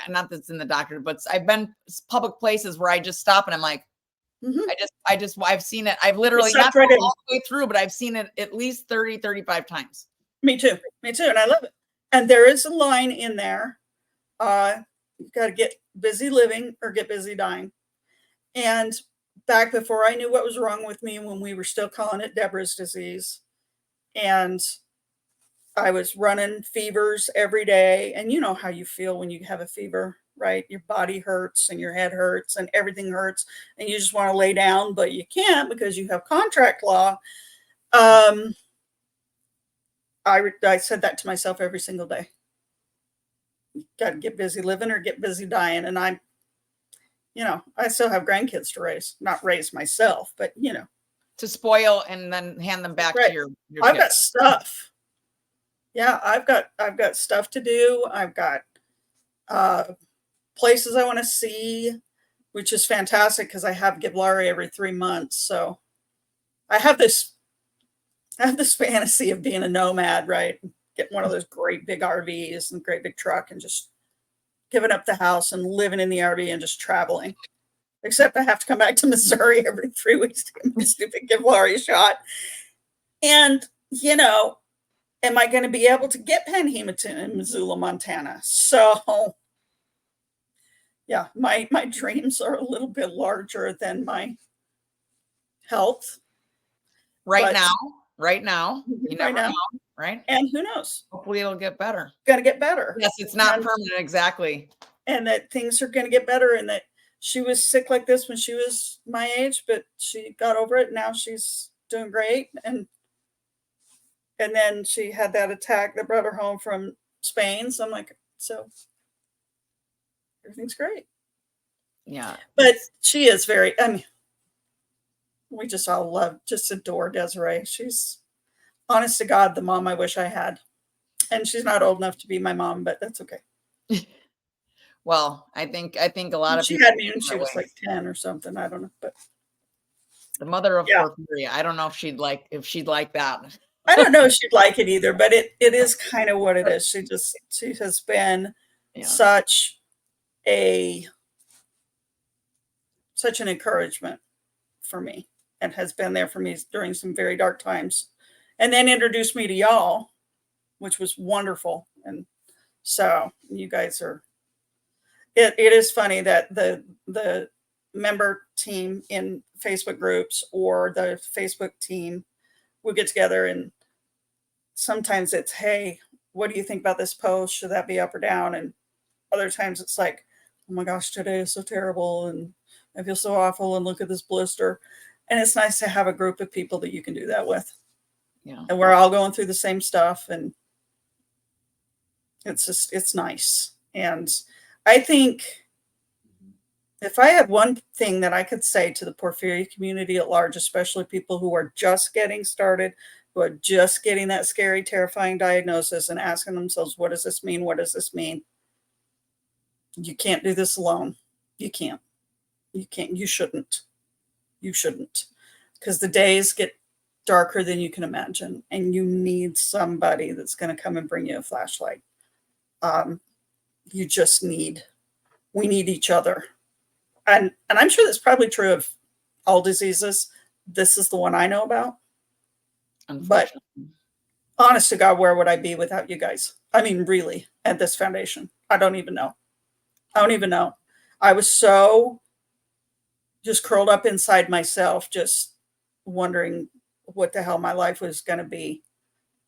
not that's in the doctor, but I've been public places where I just stop and I'm like, I've seen it. I've literally not all the way through, but I've seen it at least 30, 35 times. Me too. And I love it. And there is a line in there. You've got to get busy living or get busy dying. And back before I knew what was wrong with me, when we were still calling it Debra's disease, and I was running fevers every day. And you know how you feel when you have a fever, right? Your body hurts and your head hurts and everything hurts, and you just want to lay down, but you can't because you have contract law. I said that to myself every single day. Got to get busy living or get busy dying. And I still have grandkids to raise, not raise myself, but to spoil and then hand them back Right. to your I've got kids. stuff. Yeah, I've got stuff to do. I've got places I want to see, which is fantastic because I have Giblari every 3 months. So I have this fantasy of being a nomad, right? Getting one of those great big RVs and great big truck and just giving up the house and living in the RV and just traveling. Except I have to come back to Missouri every 3 weeks to get my stupid Giblari shot. And, am I going to be able to get panhematin in Missoula, Montana? So, yeah, my dreams are a little bit larger than my health. Right but- now, you never know, right? And who knows? Hopefully it'll get better. Going to get better. Yes, it's not And- permanent, exactly. And that things are going to get better, and that she was sick like this when she was my age, but she got over it. Now she's doing great. And then she had that attack that brought her home from Spain. So I'm like, so everything's great. Yeah. But she is very, we just all just adore Desiree. She's, honest to God, the mom I wish I had. And she's not old enough to be my mom, but that's okay. Well, I think a lot of She people had me feel when she that was way. like 10 or something. I don't know. But The mother of Yeah. porphyria. I don't know if she'd like that. I don't know if she'd like it either, but it is kind of what it is. She has been Yeah. such an encouragement for me and has been there for me during some very dark times, and then introduced me to y'all, which was wonderful. And so you guys are, it is funny that the member team in Facebook groups or the Facebook team will get together, and sometimes it's, hey, what do you think about this post? Should that be up or down? And other times it's like, oh my gosh, today is so terrible and I feel so awful and look at this blister. And it's nice to have a group of people that you can do that with. Yeah. And we're all going through the same stuff, and it's nice. And I think if I had one thing that I could say to the porphyria community at large, especially people who are just getting started, who are just getting that scary, terrifying diagnosis and asking themselves, what does this mean? What does this mean? You can't do this alone. You can't. You shouldn't. Because the days get darker than you can imagine, and you need somebody that's going to come and bring you a flashlight. We need each other. And I'm sure that's probably true of all diseases. This is the one I know about. But honest to God, where would I be without you guys? I mean, really, at this foundation, I don't even know. I was so just curled up inside myself, just wondering what the hell my life was going to be,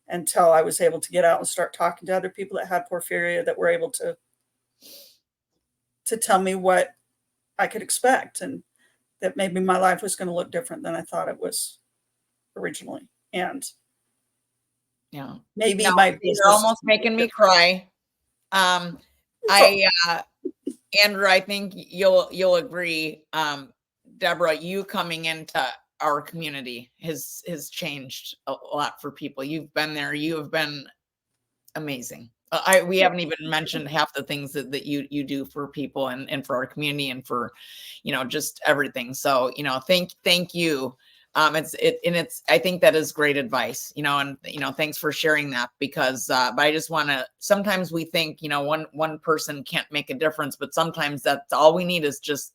until I was able to get out and start talking to other people that had porphyria, that were able to tell me what I could expect, and that maybe my life was going to look different than I thought it was originally. And yeah, maybe no, my you're almost making me cry. Andrew, I think you'll agree. Debra, you coming into our community has changed a lot for people. You've been there. You have been amazing. We haven't even mentioned half the things that you do for people and for our community and for, just everything. So, thank you. I think that is great advice, and, thanks for sharing that, because, but I just want to, sometimes we think, one person can't make a difference, but sometimes that's all we need is just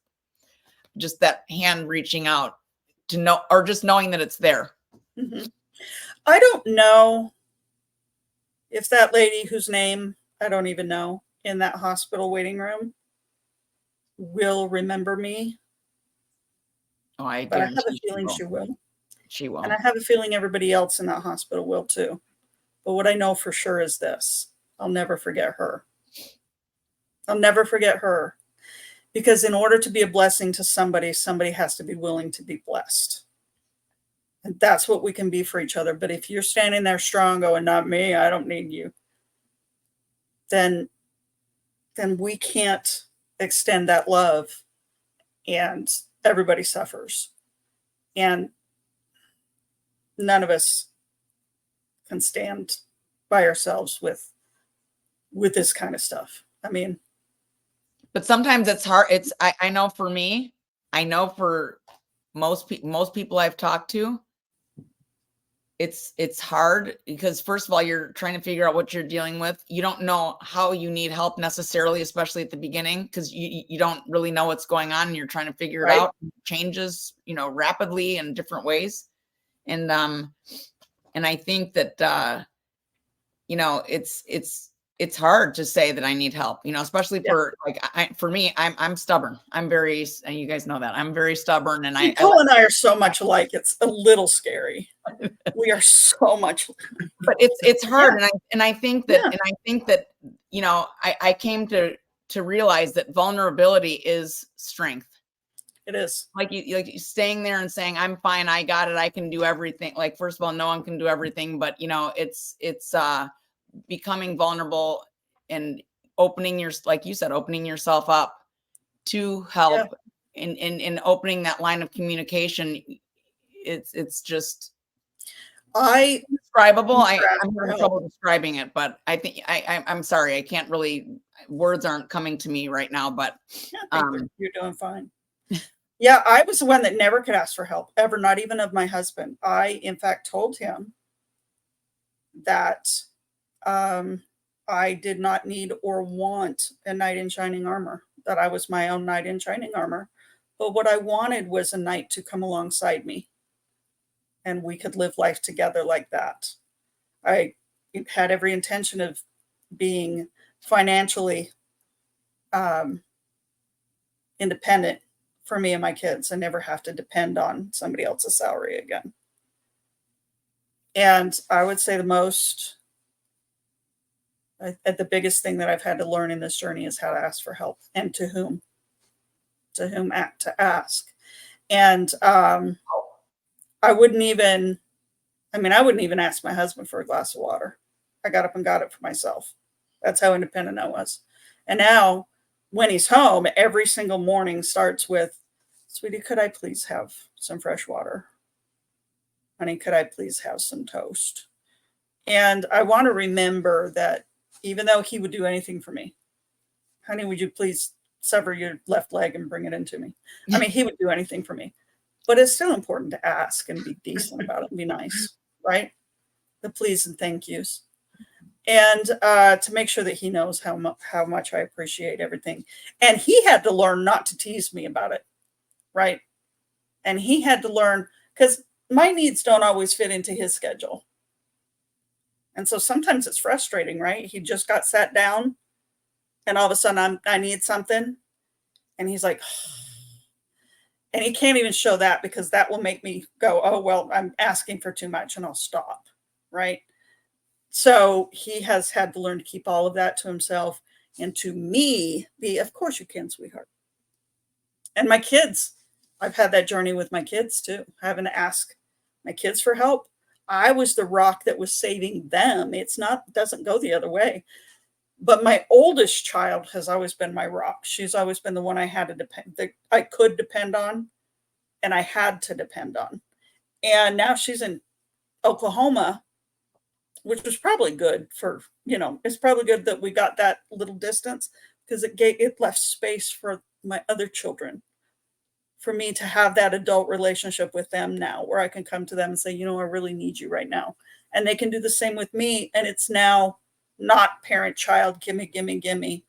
that hand reaching out to know, or just knowing that it's there. Mm-hmm. I don't know if that lady whose name I don't even know in that hospital waiting room will remember me. Oh, But I have a feeling she will. She will. And I have a feeling everybody else in that hospital will too. But what I know for sure is this: I'll never forget her. I'll never forget her. Because in order to be a blessing to somebody, somebody has to be willing to be blessed. And that's what we can be for each other. But if you're standing there strong going, not me, I don't need you, then we can't extend that love, and everybody suffers. And none of us can stand by ourselves with this kind of stuff. I mean, But sometimes it's hard. I know for me, I know for most people I've talked to, it's hard because first of all, you're trying to figure out what you're dealing with. You don't know how you need help necessarily, especially at the beginning, because you don't really know what's going on and you're trying to figure it Right. out. It changes, rapidly in different ways. And I think that it's hard to say that I need help, especially for for me, I'm stubborn. I'm very, and you guys know that I'm very stubborn, and Nicole and I are so much alike. It's a little scary. We are so much, but it's hard. Yeah. And I think that, I came to realize that vulnerability is strength. it is. Like you staying there and saying, I'm fine, I got it, I can do everything. Like, first of all, no one can do everything, but it's becoming vulnerable and like you said, opening yourself up to help in opening that line of communication. It's just indescribable. I'm having trouble describing it, but I think I'm sorry, I can't really, words aren't coming to me right now, but I think you're doing fine. Yeah, I was the one that never could ask for help ever, not even of my husband. I, in fact, told him that I did not need or want a knight in shining armor, that I was my own knight in shining armor. But what I wanted was a knight to come alongside me and we could live life together like that. I had every intention of being financially independent for me and my kids and never have to depend on somebody else's salary again. And I would say the biggest thing that I've had to learn in this journey is how to ask for help and to whom to ask. And I wouldn't even ask my husband for a glass of water. I got up and got it for myself. That's how independent I was. And now when he's home, every single morning starts with, sweetie, could I please have some fresh water? Honey, could I please have some toast? And I want to remember that even though he would do anything for me, honey, would you please sever your left leg and bring it into me? I mean, he would do anything for me, but it's still important to ask and be decent about it and be nice, right? The please and thank yous. And to make sure that he knows how much I appreciate everything. And he had to learn not to tease me about it, right? And he had to learn, because my needs don't always fit into his schedule. And so sometimes it's frustrating, right? He just got sat down and all of a sudden I need something. And he's like, and he can't even show that because that will make me go, oh, well, I'm asking for too much and I'll stop, right? So he has had to learn to keep all of that to himself and to me be, of course you can, sweetheart. And my kids, I've had that journey with my kids too, having to ask my kids for help. I was the rock that was saving them. Doesn't go the other way. But my oldest child has always been my rock. She's always been the one I had to depend, that I could depend on and I had to depend on. And now she's in Oklahoma, which was probably good for, it's probably good that we got that little distance because it left space for my other children, for me to have that adult relationship with them now where I can come to them and say, I really need you right now. And they can do the same with me. And it's now not parent child, gimme,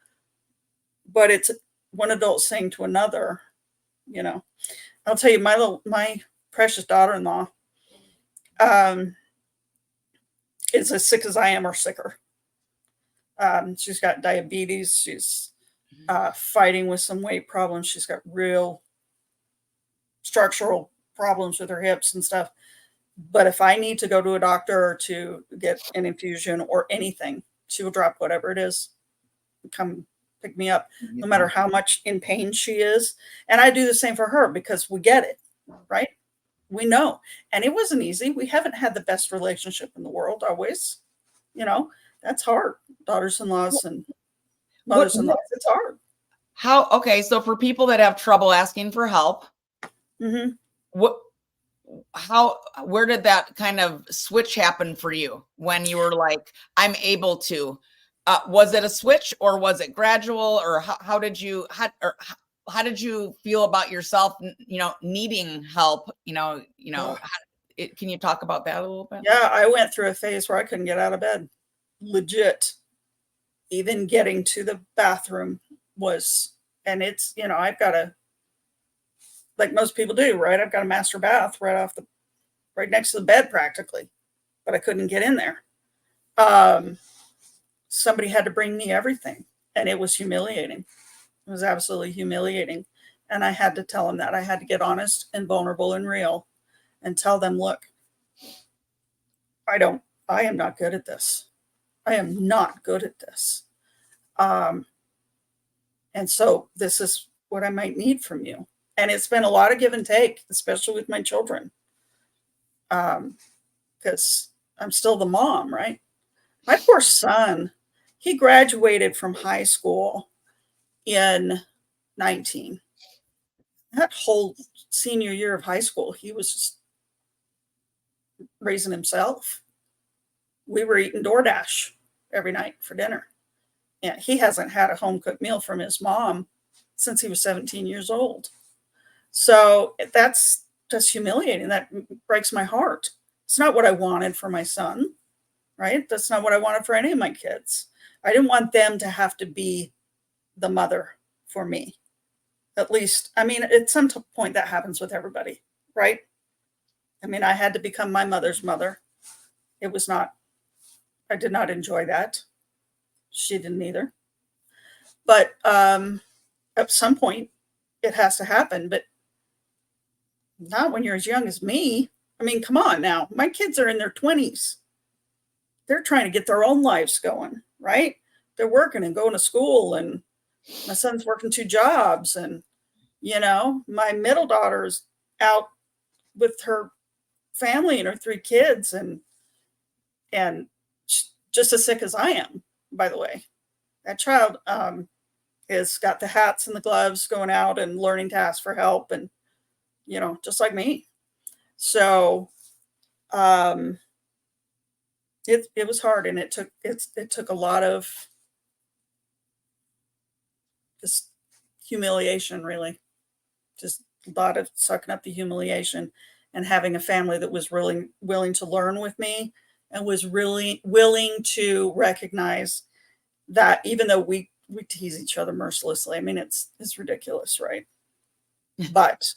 but it's one adult saying to another, I'll tell you, my precious daughter-in-law, is as sick as I am or sicker. She's got diabetes. She's fighting with some weight problems. She's got real structural problems with her hips and stuff. But if I need to go to a doctor or to get an infusion or anything, she will drop whatever it is and come pick me up, no matter how much in pain she is. And I do the same for her because we get it, right? We know. And it wasn't easy. We haven't had the best relationship in the world always. That's hard. Daughters-in-laws and mothers-in-laws, it's hard. Okay, so for people that have trouble asking for help, Mm-hmm. where did that kind of switch happen for you when you were like, I'm able to? Was it a switch, or was it gradual, or how did you feel about yourself, needing help, can you talk about that a little bit? Yeah, I went through a phase where I couldn't get out of bed. Legit. Even getting to the bathroom was, and it's, I've got a, like most people do, right? I've got a master bath right next to the bed practically, but I couldn't get in there. Somebody had to bring me everything, and it was humiliating. It was absolutely humiliating. And I had to tell them that. I had to get honest and vulnerable and real and tell them, look, I am not good at this. I am not good at this. And so this is what I might need from you. And it's been a lot of give and take, especially with my children. Because I'm still the mom, right? My poor son, he graduated from high school in 19. That whole senior year of high school, he was just raising himself. We were eating DoorDash every night for dinner. And he hasn't had a home cooked meal from his mom since he was 17 years old. So that's just humiliating. That breaks my heart. It's not what I wanted for my son, right? That's not what I wanted for any of my kids. I didn't want them to have to be the mother for me. At least, I mean, at some point that happens with everybody, right? I mean, I had to become my mother's mother. I did not enjoy that. She didn't either. But at some point, it has to happen, but not when you're as young as me. I mean, come on now. My kids are in their 20s. They're trying to get their own lives going, right? They're working and going to school, and my son's working 2 jobs, and, my middle daughter's out with her family and her 3 kids, and just as sick as I am, by the way. That child has got the hats and the gloves, going out and learning to ask for help, and, just like me. So it was hard, and it took a lot of just humiliation, really. Just a lot of sucking up the humiliation, and having a family that was really willing to learn with me, and was really willing to recognize that even though we tease each other mercilessly, I mean, it's ridiculous, right? But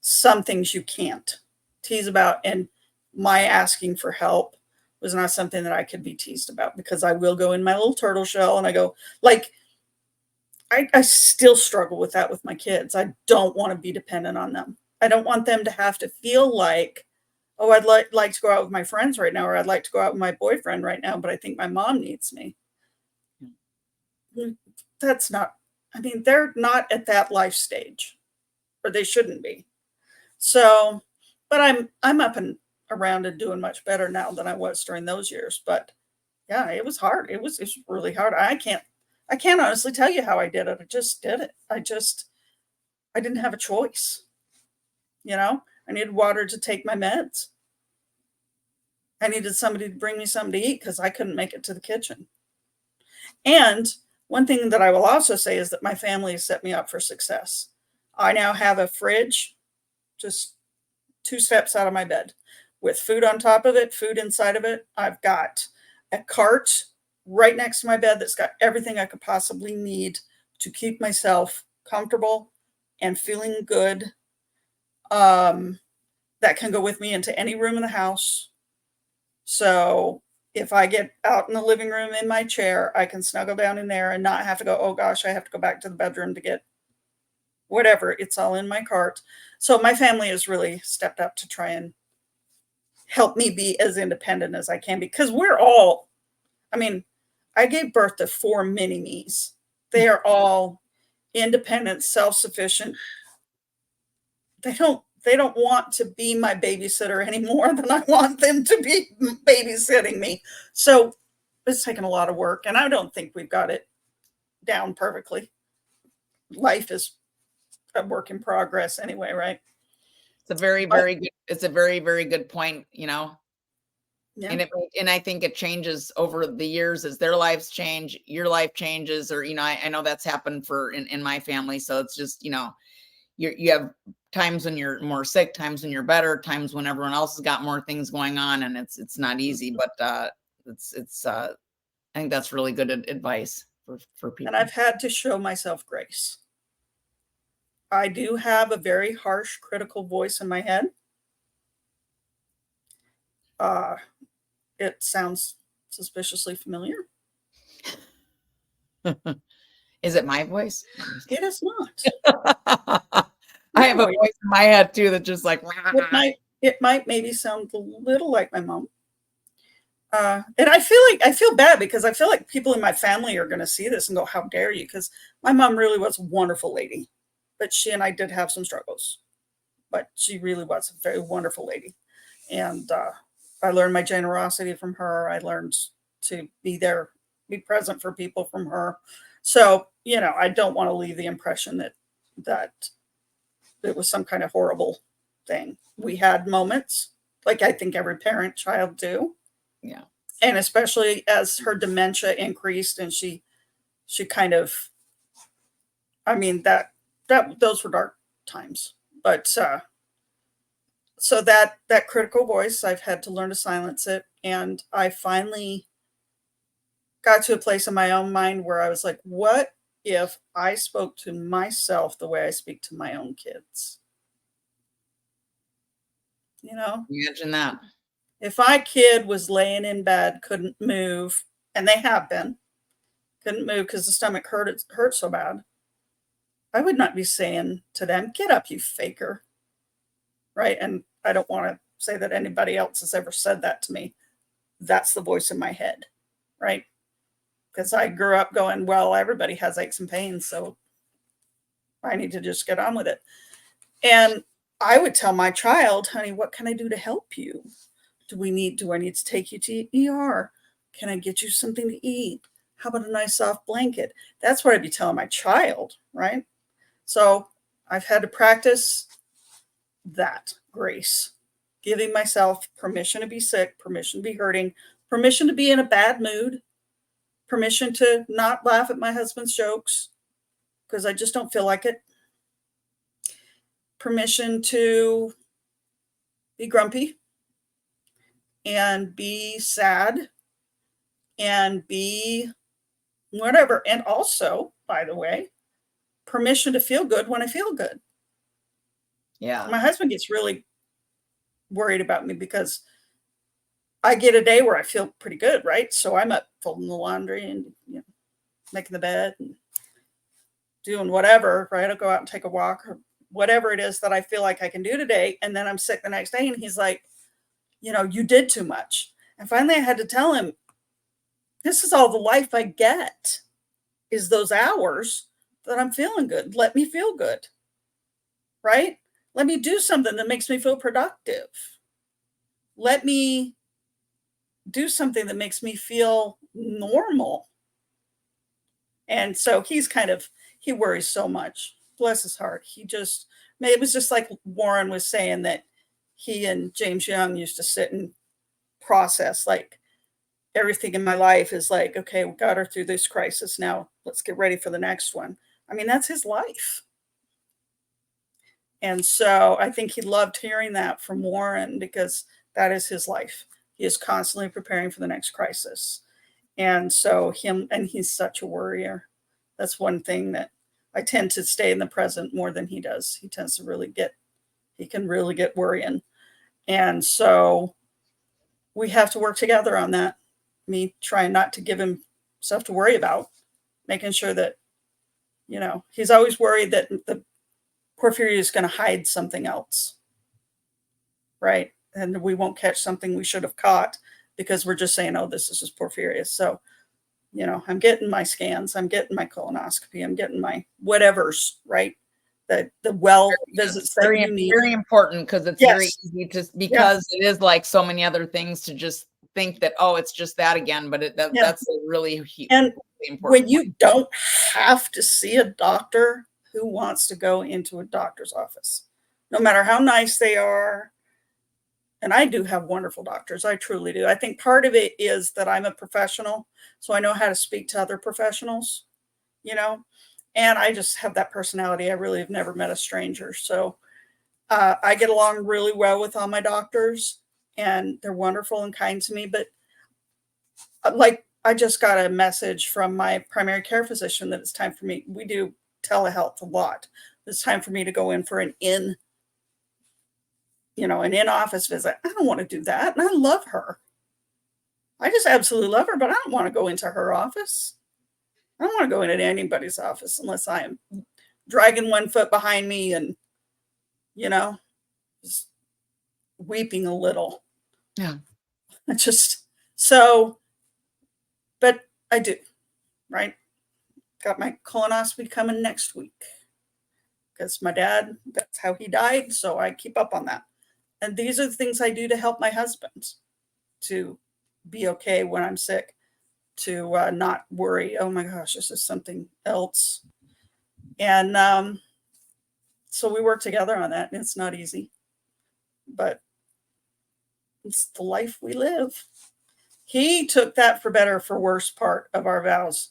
some things you can't tease about, and my asking for help was not something that I could be teased about, because I will go in my little turtle shell, and I go, like, I still struggle with that with my kids. I don't want to be dependent on them. I don't want them to have to feel like, oh, I'd like to go out with my friends right now, or I'd like to go out with my boyfriend right now, but I think my mom needs me. That's not, I mean, they're not at that life stage, or they shouldn't be. So, but I'm up and around and doing much better now than I was during those years. But yeah, it was hard. It was really hard. I can't honestly tell you how I did it. I just did it. I didn't have a choice. I needed water to take my meds. I needed somebody to bring me something to eat, because I couldn't make it to the kitchen. And one thing that I will also say is that my family has set me up for success. I now have a fridge just 2 steps out of my bed with food on top of it, food inside of it. I've got a cart right next to my bed that's got everything I could possibly need to keep myself comfortable and feeling good. That can go with me into any room in the house. So if I get out in the living room in my chair, I can snuggle down in there and not have to go, oh gosh, I have to go back to the bedroom to get whatever. It's all in my cart. So my family has really stepped up to try and help me be as independent as I can, because I gave birth to 4 mini-me's. They are all independent, self-sufficient. They don't want to be my babysitter any more than I want them to be babysitting me. So it's taken a lot of work, and I don't think we've got it down perfectly. Life is a work in progress anyway, right? It's a very, very good, it's a very, very good point, you know. Yeah. And I think it changes over the years as their lives change, your life changes, or, you know, I know that's happened in my family. So it's just, you know, you have times when you're more sick, times when you're better, times when everyone else has got more things going on, and it's not easy, but I think that's really good advice for people. And I've had to show myself grace. I do have a very harsh, critical voice in my head. It sounds suspiciously familiar. Is it my voice? It is not. I have a voice in my head too that just like it might maybe sound a little like my mom. And I feel bad because I feel like people in my family are going to see this and go, how dare you? Because my mom really was a wonderful lady, but she and I did have some struggles, but she really was a very wonderful lady. And I learned my generosity from her. I learned to be there, be present for people from her. So, you know, I don't want to leave the impression that it was some kind of horrible thing. We had moments, like I think every parent child do. Yeah. And especially as her dementia increased and she kind of, I mean, those were dark times. But so that critical voice, I've had to learn to silence it. And I finally got to a place in my own mind where I was like, what if I spoke to myself the way I speak to my own kids? You know? Imagine that. If my kid was laying in bed, couldn't move, and they have been, couldn't move because the stomach hurt so bad, I would not be saying to them, get up, you faker. Right? And I don't want to say that anybody else has ever said that to me. That's the voice in my head. Right? Because I grew up going, well, everybody has aches and pains, so I need to just get on with it. And I would tell my child, honey, what can I do to help you? Do I need to take you to ER? Can I get you something to eat? How about a nice soft blanket? That's what I'd be telling my child, right? So I've had to practice that grace, giving myself permission to be sick, permission to be hurting, permission to be in a bad mood, permission to not laugh at my husband's jokes because I just don't feel like it, permission to be grumpy and be sad and be whatever. And also, by the way, permission to feel good when I feel good. Yeah. My husband gets really worried about me because I get a day where I feel pretty good, right? So I'm up folding the laundry and, you know, making the bed and doing whatever, right? I'll go out and take a walk or whatever it is that I feel like I can do today. And then I'm sick the next day and he's like, you know, you did too much. And finally I had to tell him, this is all the life I get is those hours that I'm feeling good. Let me feel good, right? Let me do something that makes me feel productive. Let me do something that makes me feel normal. And so he worries so much. Bless his heart. It was just like Warren was saying that he and James Young used to sit and process, like, everything in my life is like, okay, we got her through this crisis. Now let's get ready for the next one. I mean, that's his life. And so I think he loved hearing that from Warren because that is his life. He is constantly preparing for the next crisis. And so he's such a worrier. That's one thing that I tend to stay in the present more than he does. He tends to he can really get worrying. And so we have to work together on that. Me trying not to give him stuff to worry about, making sure that, you know, he's always worried that the porphyria is going to hide something else. Right. And we won't catch something we should have caught because we're just saying, oh, this is just porphyria. So, you know, I'm getting my scans, I'm getting my colonoscopy, I'm getting my whatevers, right? The well visits that you need. Very important because it's very easy because it is like so many other things to just think that, oh, it's just that again, but that's a really and important when you don't have to see a doctor, who wants to go into a doctor's office? no matter how nice they are. And I do have wonderful doctors. I truly do. I think part of it is that I'm a professional, so I know how to speak to other professionals, you know, and I just have that personality. I really have never met a stranger. So I get along really well with all my doctors, and they're wonderful and kind to me. But like, I just got a message from my primary care physician that it's time for me. We do telehealth a lot. It's time for me to go in for an in-office visit. I don't want to do that. And I love her. I just absolutely love her, but I don't want to go into her office. I don't want to go into anybody's office unless I am dragging one foot behind me and, just weeping a little. Yeah. But I do, right? Got my colonoscopy coming next week because my dad, that's how he died. So I keep up on that. And these are the things I do to help my husband to be okay when I'm sick, to not worry, oh my gosh, this is something else. And so we work together on that, and it's not easy, but it's the life we live. He took that for better, for worse part of our vows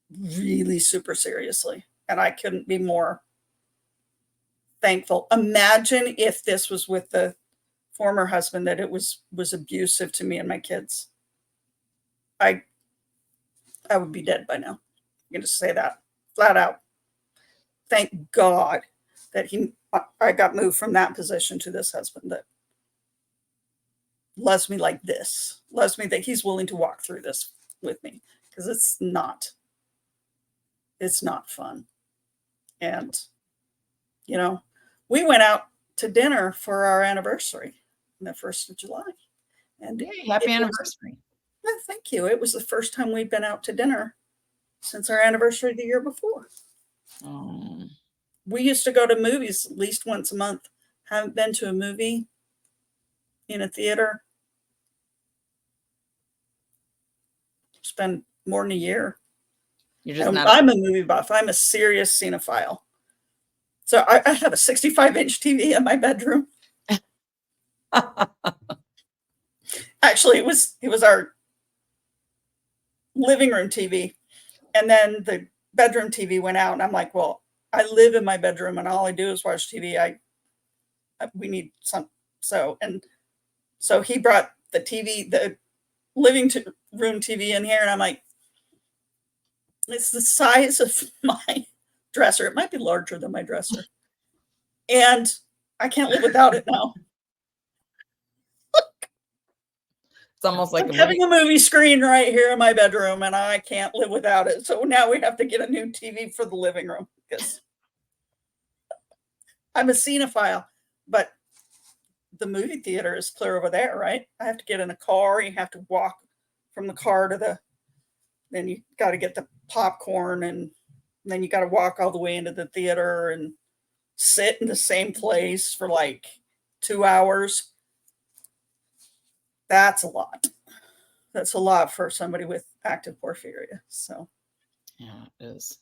really super seriously. And I couldn't be more thankful. Imagine if this was with the former husband that it was abusive to me and my kids. I would be dead by now. I'm going to say that flat out. Thank God that I got moved from that position to this husband that loves me like this, loves me that he's willing to walk through this with me, because it's not fun. And, we went out to dinner for our anniversary on the 1st of July. And Hey, happy anniversary. Thank you. It was the first time we'd been out to dinner since our anniversary the year before. Oh. We used to go to movies at least once a month. Haven't been to a movie in a theater. It's been more than a year. I'm a movie buff. I'm a serious cinephile. So I have a 65-inch TV in my bedroom. Actually, it was our living room TV. And then the bedroom TV went out. And I'm like, well, I live in my bedroom and all I do is watch TV. We need some. So he brought the TV, the living room TV in here. And I'm like, it's the size of my dresser. It might be larger than my dresser. And I can't live without it now. It's almost like I'm having a movie screen right here in my bedroom, and I can't live without it. So now we have to get a new TV for the living room because I'm a cinephile. But the movie theater is clear over there, right? I have to get in a car. You have to walk from the car to then you got to get the popcorn, and then you got to walk all the way into the theater and sit in the same place for like 2 hours. That's a lot. That's a lot for somebody with active porphyria. So yeah, it is.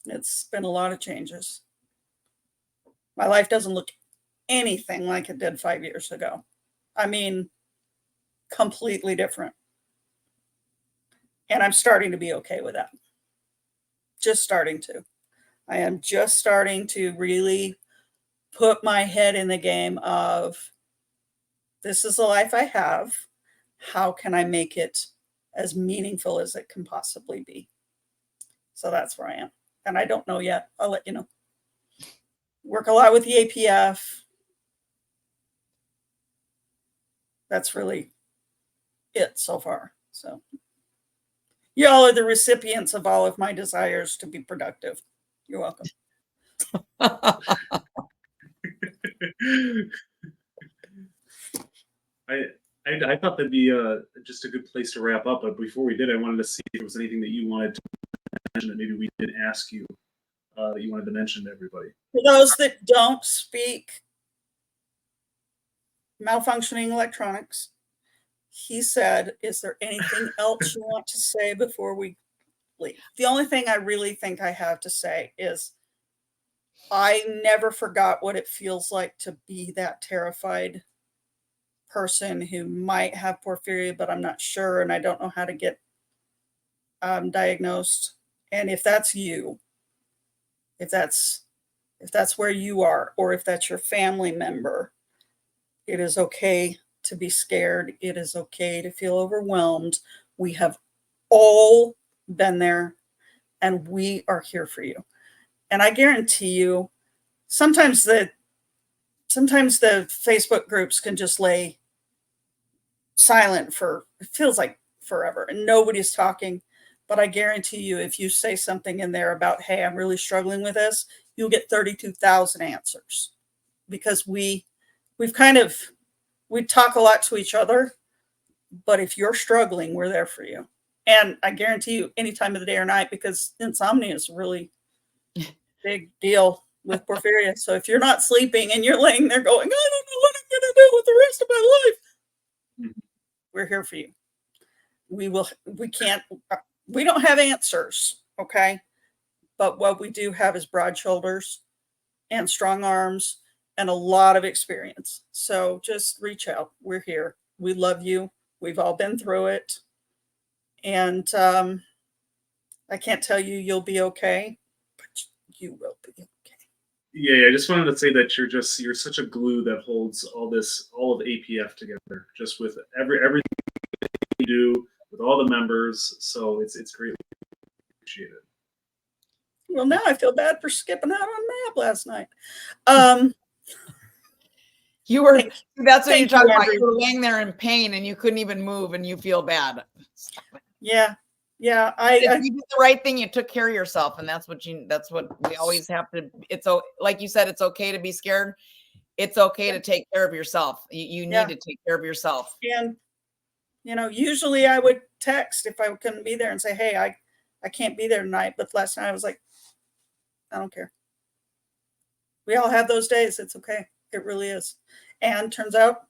It's been a lot of changes. My life doesn't look anything like it did 5 years ago. I mean, completely different. And I'm starting to be okay with that. Just starting to. I am just starting to really put my head in the game of, this is the life I have. How can I make it as meaningful as it can possibly be? So that's where I am. And I don't know yet. I'll let you know. Work a lot with the APF. That's really it so far. So y'all are the recipients of all of my desires to be productive. You're welcome. I thought that'd be just a good place to wrap up. But before we did, I wanted to see if there was anything that you wanted to mention that maybe we didn't ask you that you wanted to mention to everybody. For those that don't speak malfunctioning electronics, he said, is there anything else you want to say before we leave? The only thing I really think I have to say is I never forgot what it feels like to be that terrified person who might have porphyria, but I'm not sure and I don't know how to get diagnosed. And if that's you, if that's where you are, or if that's your family member, it is okay to be scared. It is okay to feel overwhelmed. We have all been there, and we are here for you. And I guarantee you, sometimes the Facebook groups can just lay silent for, it feels like forever, and nobody's talking. But I guarantee you, if you say something in there about, hey, I'm really struggling with this, you'll get 32,000 answers, because we talk a lot to each other, but if you're struggling, we're there for you. And I guarantee you, any time of the day or night, because insomnia is a really big deal with porphyria. So if you're not sleeping and you're laying there going, I don't know what I'm going to do with the rest of my life, we're here for you. We don't have answers, okay? But what we do have is broad shoulders and strong arms and a lot of experience. So just reach out. We're here. We love you. We've all been through it. And I can't tell you you'll be okay, but you will be okay. Yeah, I just wanted to say that you're such a glue that holds all of APF together, just with everything you do with all the members. So it's greatly appreciated. Well, now I feel bad for skipping out on nap last night. You were, that's what you're talking about. Andrew. You were laying there in pain and you couldn't even move and you feel bad. Yeah. You did the right thing. You took care of yourself. And that's what we always have to, like you said, it's okay to be scared. It's okay to take care of yourself. You need to take care of yourself. And, usually I would text if I couldn't be there and say, hey, I can't be there tonight. But last night I was like, I don't care. We all have those days. It's okay. It really is. And turns out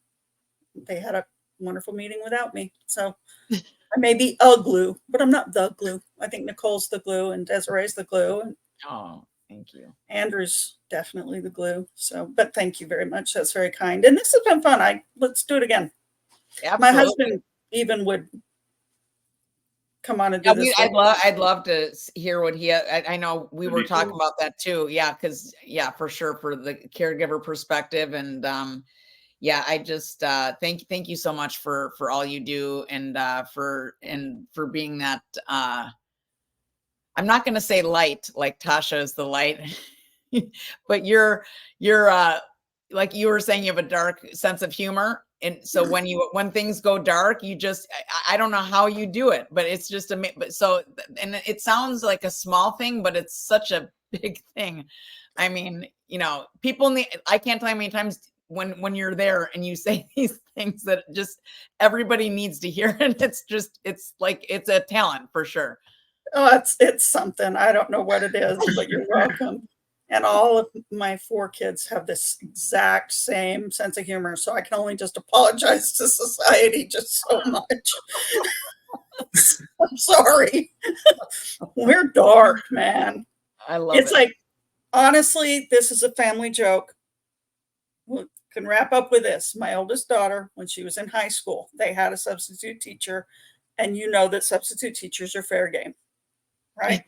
they had a wonderful meeting without me. So I may be a glue, but I'm not the glue. I think Nicole's the glue and Desiree's the glue. And oh, thank you. Andrew's definitely the glue. So, but thank you very much. That's very kind. And this has been fun. Let's do it again. Absolutely. My husband even would come on and do this. I'd love to hear what I know we were talking about that too. Yeah. Cause for sure, for the caregiver perspective. And I just thank you so much for all you do and for being that I'm not going to say light, like Tasha is the light, but you're like you were saying, you have a dark sense of humor. And so when things go dark, you just, I don't know how you do it, but it's just and it sounds like a small thing, but it's such a big thing. I mean, people I can't tell you how many times when you're there and you say these things that just everybody needs to hear. And it's like, it's a talent for sure. Oh, it's something. I don't know what it is, but you're welcome. And all of my 4 kids have this exact same sense of humor. So I can only just apologize to society just so much. I'm sorry. We're dark, man. I love it. It's like, honestly, this is a family joke. We can wrap up with this. My oldest daughter, when she was in high school, they had a substitute teacher. And you know that substitute teachers are fair game, right?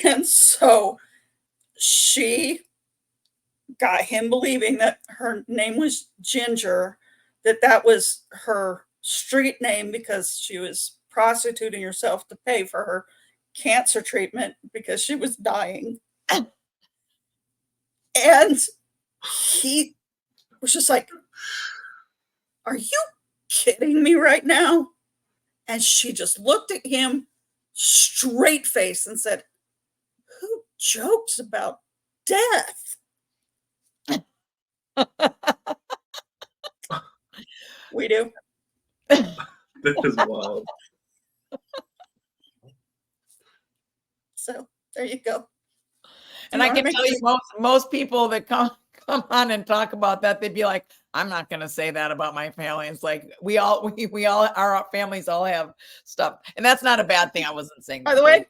And so she got him believing that her name was Ginger, that was her street name because she was prostituting herself to pay for her cancer treatment because she was dying. And he was just like, are you kidding me right now? And she just looked at him straight face and said, who jokes about death? We do. That is wild. So there you go. And I can tell you most people that come on and talk about that, they'd be like, I'm not going to say that about my family. It's like, we all, our families all have stuff. And that's not a bad thing. I wasn't saying. By the way,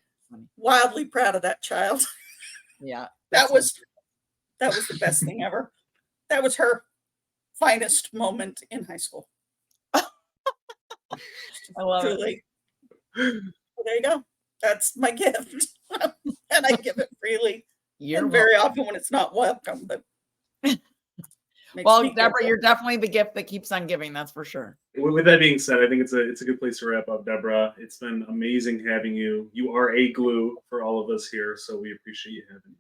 wildly proud of that child. Yeah. That was the best thing ever. That was her finest moment in high school. I love it. Truly. Well, there you go. That's my gift. And I give it freely. You're And very often when it's not welcome, but makes well, me Debra, grateful. you're definitely the gift that keeps on giving. That's for sure. With that being said, I think it's a good place to wrap up, Debra. It's been amazing having you. You are a glue for all of us here, so we appreciate you having you.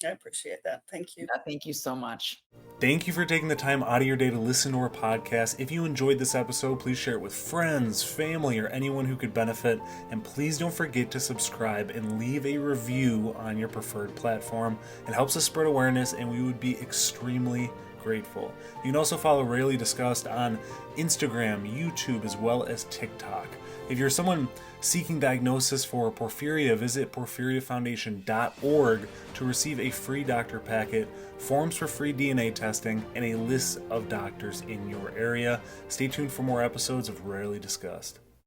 I appreciate that. Thank you. Yeah, thank you so much. Thank you for taking the time out of your day to listen to our podcast. If you enjoyed this episode, please share it with friends, family, or anyone who could benefit. And please don't forget to subscribe and leave a review on your preferred platform. It helps us spread awareness, and we would be extremely grateful. You can also follow Rarely Discussed on Instagram, YouTube, as well as TikTok. If you're someone seeking diagnosis for porphyria, visit porphyriafoundation.org to receive a free doctor packet, forms for free DNA testing, and a list of doctors in your area. Stay tuned for more episodes of Rarely Discussed.